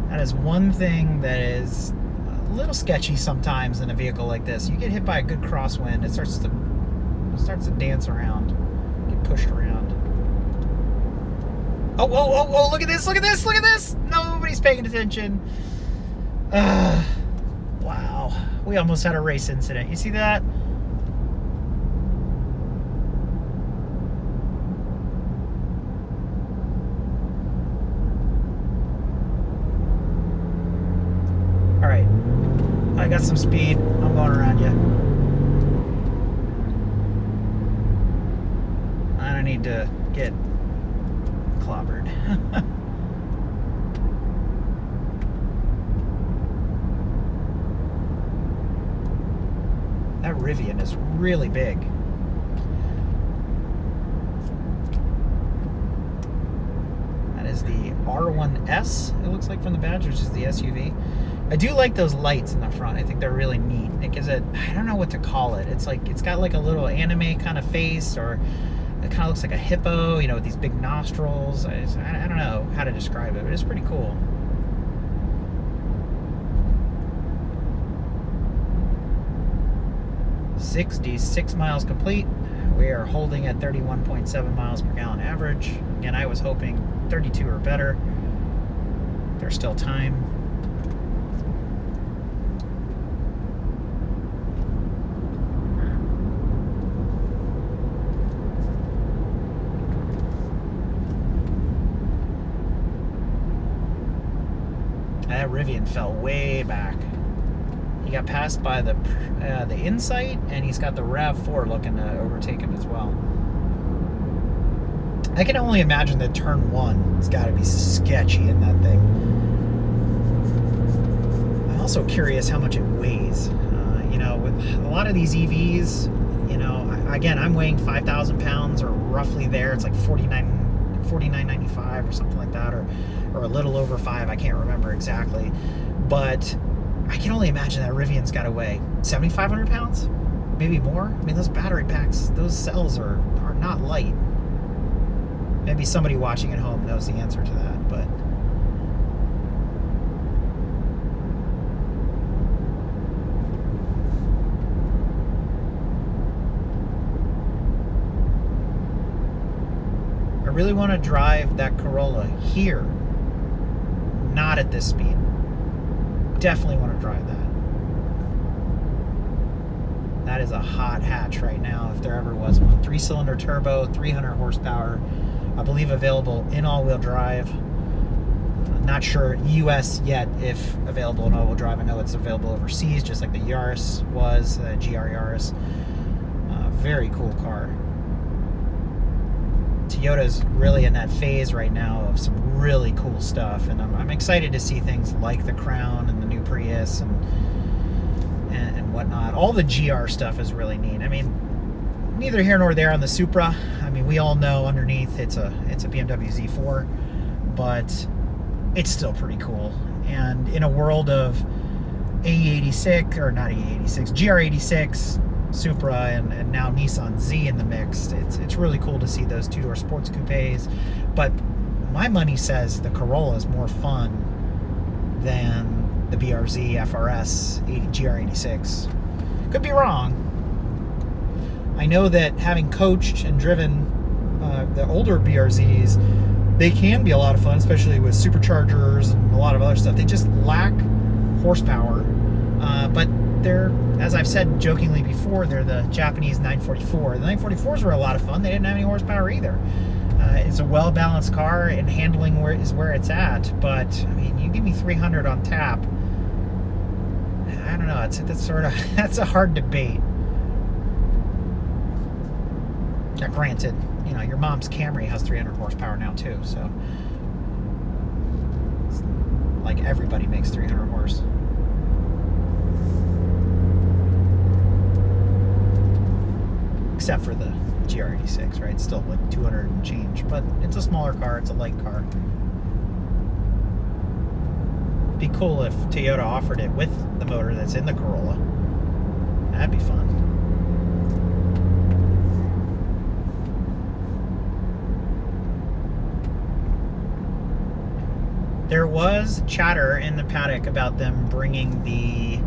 That is one thing that is a little sketchy sometimes in a vehicle like this. You get hit by a good crosswind, it starts to dance around, get pushed around. Oh, oh, oh, oh, look at this, look at this, look at this! Nobody's paying attention. Wow. We almost had a race incident. You see that? Alright. I got some speed. I'm going around you. I don't need to get clobbered. That Rivian is really big. That is the R1S, it looks like from the badge, which is the SUV. I do like those lights in the front. I think they're really neat. It gives it, I don't know what to call it. It's like, it's got like a little anime kind of face, or It kind of looks like a hippo, with these big nostrils. I don't know how to describe it, but it's pretty cool. "66 miles complete. We are holding at 31.7 miles per gallon average. Again, I was hoping 32 or better. There's still time. That Rivian fell way back. He got passed by the Insight, and he's got the RAV4 looking to overtake him as well. I can only imagine that turn 1 has got to be sketchy in that thing. I'm also curious how much it weighs. With a lot of these EVs, again, I'm weighing 5,000 pounds or roughly there. It's like 49.95 or something like that, or a little over 5. I can't remember exactly, but I can only imagine that Rivian's got to weigh 7,500 pounds, maybe more. I mean, those battery packs, those cells are not light. Maybe somebody watching at home knows the answer to that, but I really want to drive that Corolla here, not at this speed. Definitely want to drive that. That is a hot hatch right now, if there ever was one. 3-cylinder turbo, 300 horsepower. I believe available in all-wheel drive. I'm not sure US yet if available in all-wheel drive. I know it's available overseas, just like the Yaris was, the GR Yaris. Very cool car. Toyota's really in that phase right now of some really cool stuff, and I'm excited to see things like the Crown and the new Prius and whatnot. All the GR stuff is really neat. I mean, neither here nor there on the Supra. I mean, we all know underneath it's a BMW Z4, but it's still pretty cool. And in a world of AE86, or not AE86, GR86, Supra, and now Nissan Z in the mix, it's really cool to see those two-door sports coupes. But my money says the Corolla is more fun than the BRZ FRS GR86. Could be wrong. I know that having coached and driven the older BRZs, they can be a lot of fun, especially with superchargers and a lot of other stuff. They just lack horsepower, but they're, as I've said jokingly before, they're the Japanese 944. The 944s were a lot of fun. They didn't have any horsepower either. It's a well-balanced car, and handling is where it's at. But I mean, you give me 300 on tap, I don't know. That's a hard debate. Now, granted, your mom's Camry has 300 horsepower now too, so it's like everybody makes 300 horse. Except for the GR86, right? It's still like 200 and change, but it's a smaller car. It's a light car. It'd be cool if Toyota offered it with the motor that's in the Corolla. That'd be fun. There was chatter in the paddock about them bringing the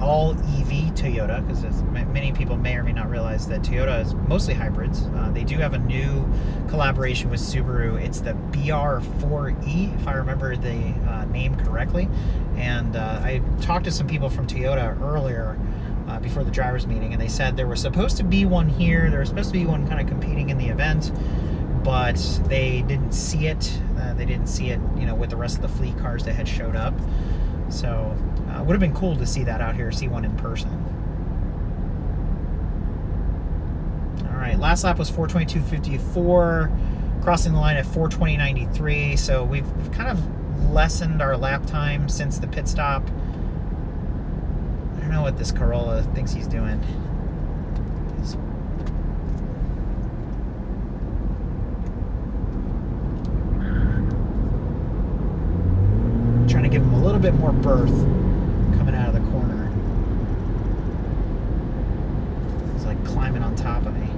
all-EV Toyota, because many people may or may not realize that Toyota is mostly hybrids. They do have a new collaboration with Subaru. It's the BR4E, if I remember the name correctly. And I talked to some people from Toyota earlier before the drivers' meeting, and they said there was supposed to be one here. There was supposed to be one kind of competing in the event, but they didn't see it. They didn't see it, with the rest of the fleet cars that had showed up. So it would have been cool to see that out here, see one in person. All right, last lap was 4:22.54, crossing the line at 4:20.93. So we've kind of lessened our lap time since the pit stop. I don't know what this Corolla thinks he's doing. Trying to give him a little bit more berth coming out of the corner. He's like climbing on top of me.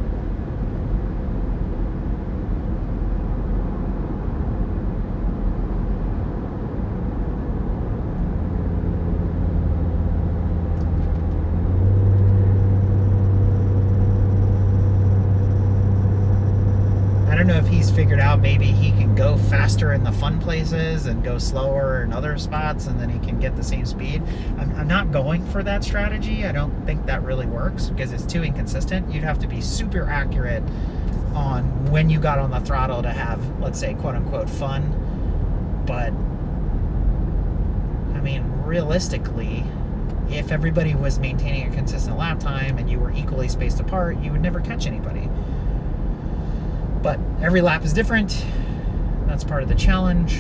don't know if he's figured out maybe he can go faster in the fun places and go slower in other spots, and then he can get the same speed. I'm not going for that strategy. I don't think that really works because it's too inconsistent. You'd have to be super accurate on when you got on the throttle to have, let's say, quote unquote fun. But I mean, realistically, if everybody was maintaining a consistent lap time and you were equally spaced apart, you would never catch anybody. But every lap is different. That's part of the challenge.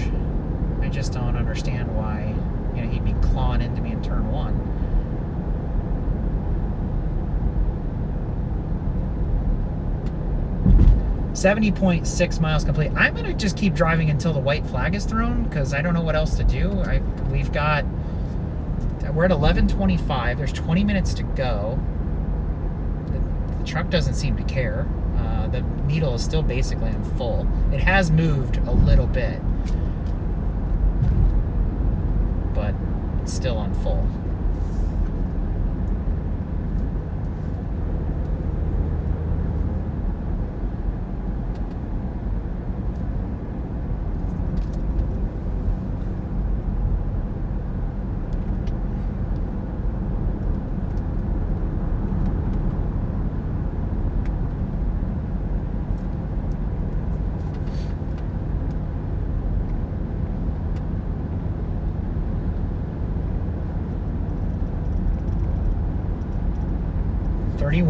I just don't understand why, you know, he'd be clawing into me in turn 1. .6 miles complete. I'm gonna just keep driving until the white flag is thrown because I don't know what else to do. We're at 11:25. There's 20 minutes to go. The truck doesn't seem to care. The needle is still basically on full. It has moved a little bit, but it's still on full.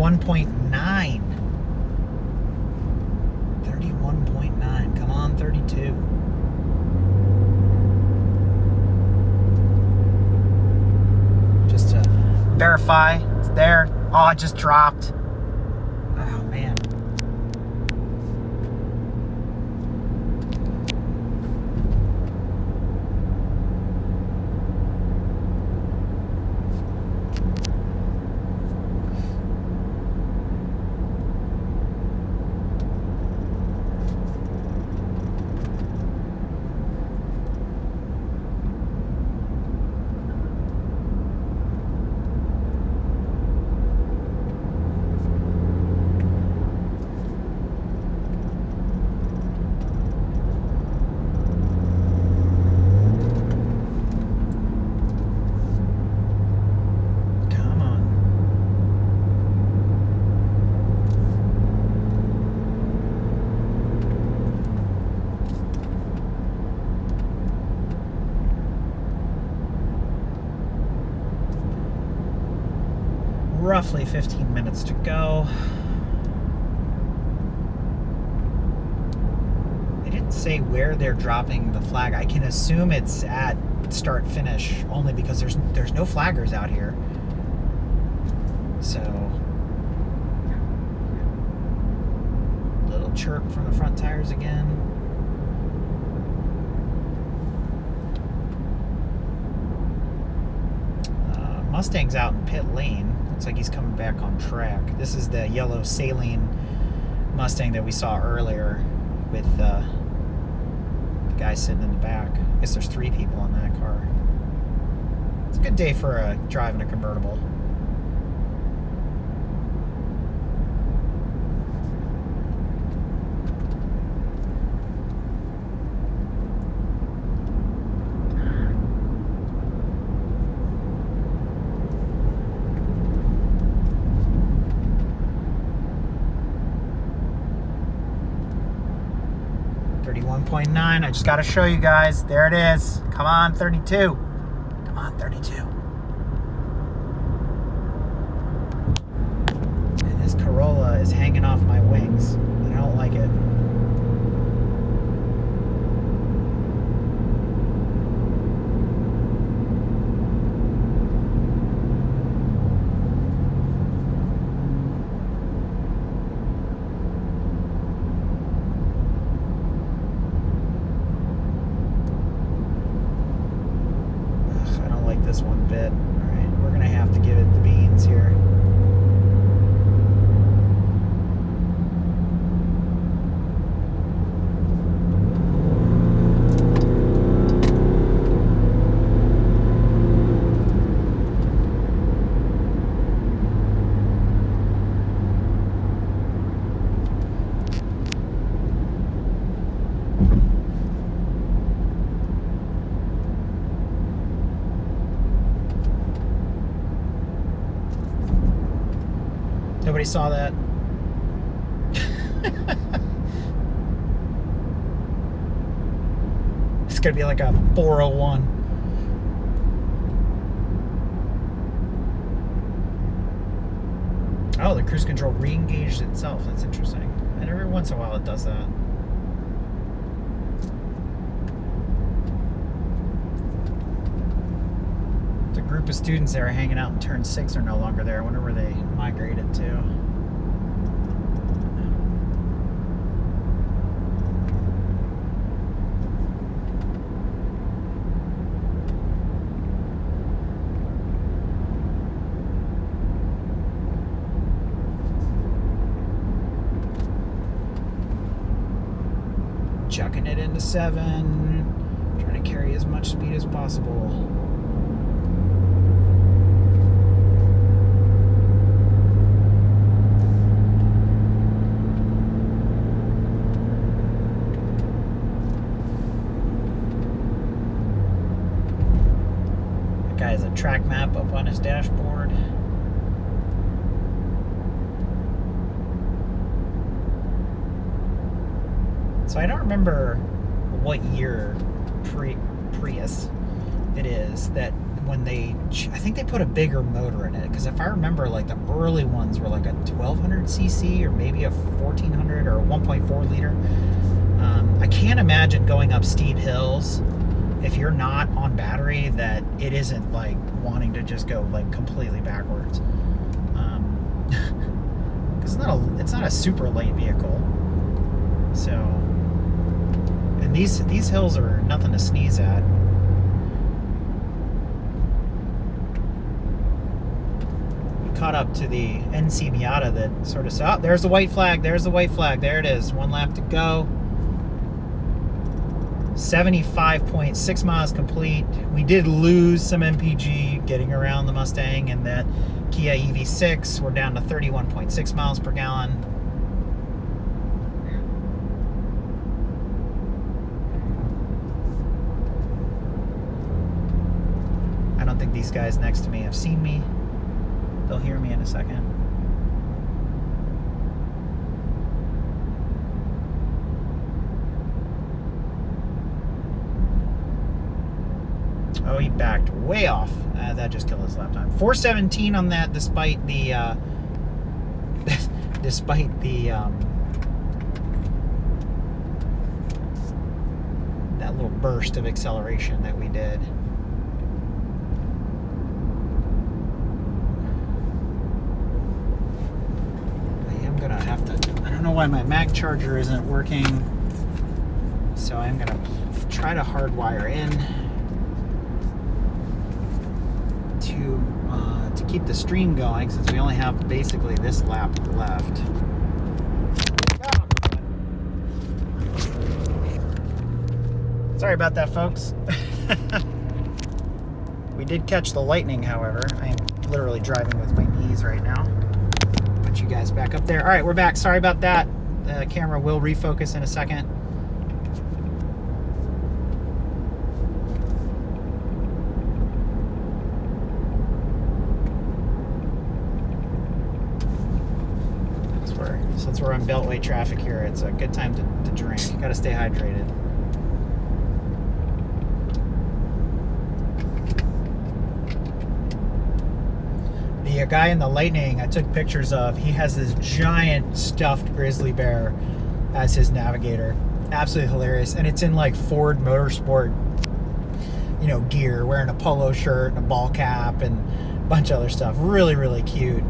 .9. 31.9. Come on, 32. Just to verify it's there. Oh, it just dropped. Oh, man. Roughly 15 minutes to go. They didn't say where they're dropping the flag. I can assume it's at start finish only because there's no flaggers out here. So little chirp from the front tires again. Mustang's out in pit lane. Looks like he's coming back on track. This is the yellow saline Mustang that we saw earlier with the guy sitting in the back. I guess there's 3 people in that car. It's a good day for driving a convertible. .9. I just got to show you guys. There it is. Come on, 32. Come on, 32. And this Corolla is hanging off my wings. I don't like it. This one bit. Alright, we're gonna have to give it the beans here. Nobody saw that. It's gonna be like a 401. Oh, the cruise control re-engaged itself. That's interesting. And every once in a while it does that. The group of students that were hanging out in turn 6 are no longer there. I wonder where they migrated to. Chucking it into 7, trying to carry as much speed as possible. That guy has a track map up on his dashboard. So I don't remember what year Prius it is that when they, I think they put a bigger motor in it, because if I remember, like the early ones were like a 1200 cc or maybe a 1400 or a 1.4 liter. I can't imagine going up steep hills if you're not on battery that it isn't like wanting to just go like completely backwards. Because it's not a super light vehicle, so. And these hills are nothing to sneeze at. We caught up to the NC Miata that sort of saw. Oh, there's the white flag. There's the white flag. There it is. 1 lap to go. 75.6 miles complete. We did lose some MPG getting around the Mustang and that Kia EV6. We're down to 31.6 miles per gallon. I don't think these guys next to me have seen me. They'll hear me in a second. Oh, he backed way off. That just killed his lap time. 417 on that, despite the that little burst of acceleration that we did. Gonna have to, I don't know why my mag charger isn't working, so I'm gonna try to hardwire in to keep the stream going, since we only have basically this lap left. Sorry about that, folks. We did catch the lightning, however. I am literally driving with my knees right now. Put you guys back up there. All right, we're back. Sorry about that. The camera will refocus in a second. Since we're on Beltway traffic here, it's a good time to drink. You gotta stay hydrated. The guy in the lightning I took pictures of, he has this giant stuffed grizzly bear as his navigator. Absolutely hilarious. And it's in like Ford Motorsport, you know, gear, wearing a polo shirt and a ball cap and a bunch of other stuff. Really, really cute.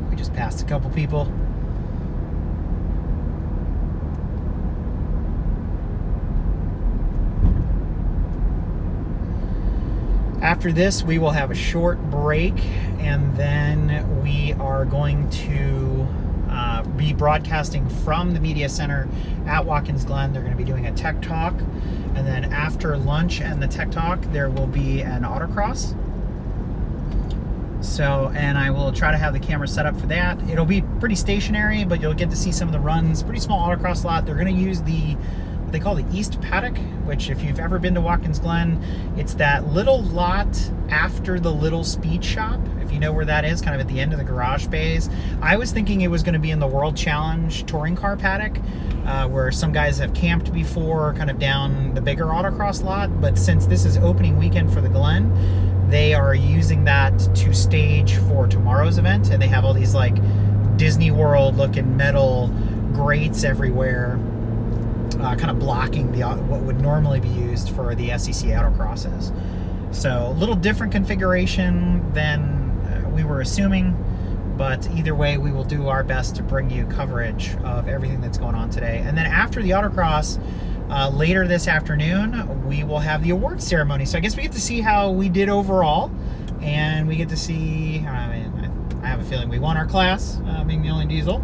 We just passed a couple people. After this, we will have a short break, and then we are going to be broadcasting from the media center at Watkins Glen. They're going to be doing a tech talk, and then after lunch and the tech talk, there will be an autocross. So, and I will try to have the camera set up for that. It'll be pretty stationary, but you'll get to see some of the runs. Pretty small autocross lot. They're going to use what they call the East Paddock, which if you've ever been to Watkins Glen, it's that little lot after the little speed shop, if you know where that is, kind of at the end of the garage bays. I was thinking it was going to be in the World Challenge touring car paddock, where some guys have camped before, kind of down the bigger autocross lot, but since this is opening weekend for the Glen, they are using that to stage for tomorrow's event, and they have all these like Disney World looking metal grates everywhere, kind of blocking what would normally be used for the SEC autocrosses. So a little different configuration than we were assuming, but either way, we will do our best to bring you coverage of everything that's going on today. And then after the autocross, later this afternoon, we will have the awards ceremony. So I guess we get to see how we did overall, and we get to see, I have a feeling we won our class, being the only diesel,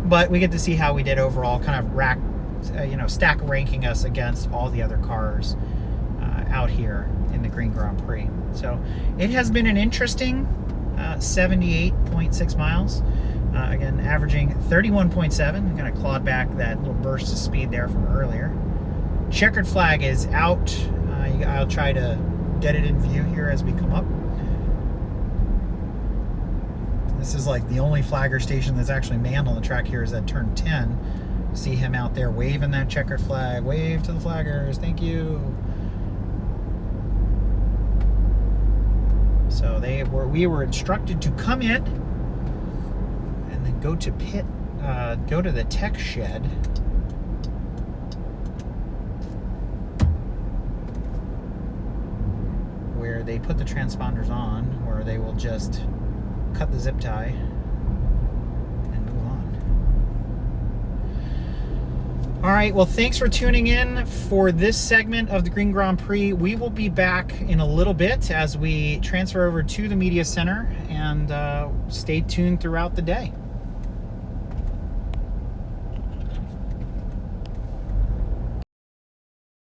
but we get to see how we did overall, kind of stack ranking us against all the other cars out here in the Green Grand Prix. So it has been an interesting 78.6 miles. Again, averaging 31.7. Kind of clawed back that little burst of speed there from earlier. Checkered flag is out. I'll try to get it in view here as we come up. This is like the only flagger station that's actually manned on the track here is at turn 10. See him out there waving that checkered flag. Wave to the flaggers. Thank you. So we were instructed to come in and then go to pit, go to the tech shed. Where they put the transponders on, where they will just cut the zip tie and move on. All right, well, thanks for tuning in for this segment of the Green Grand Prix. We will be back in a little bit as we transfer over to the media center, and stay tuned throughout the day.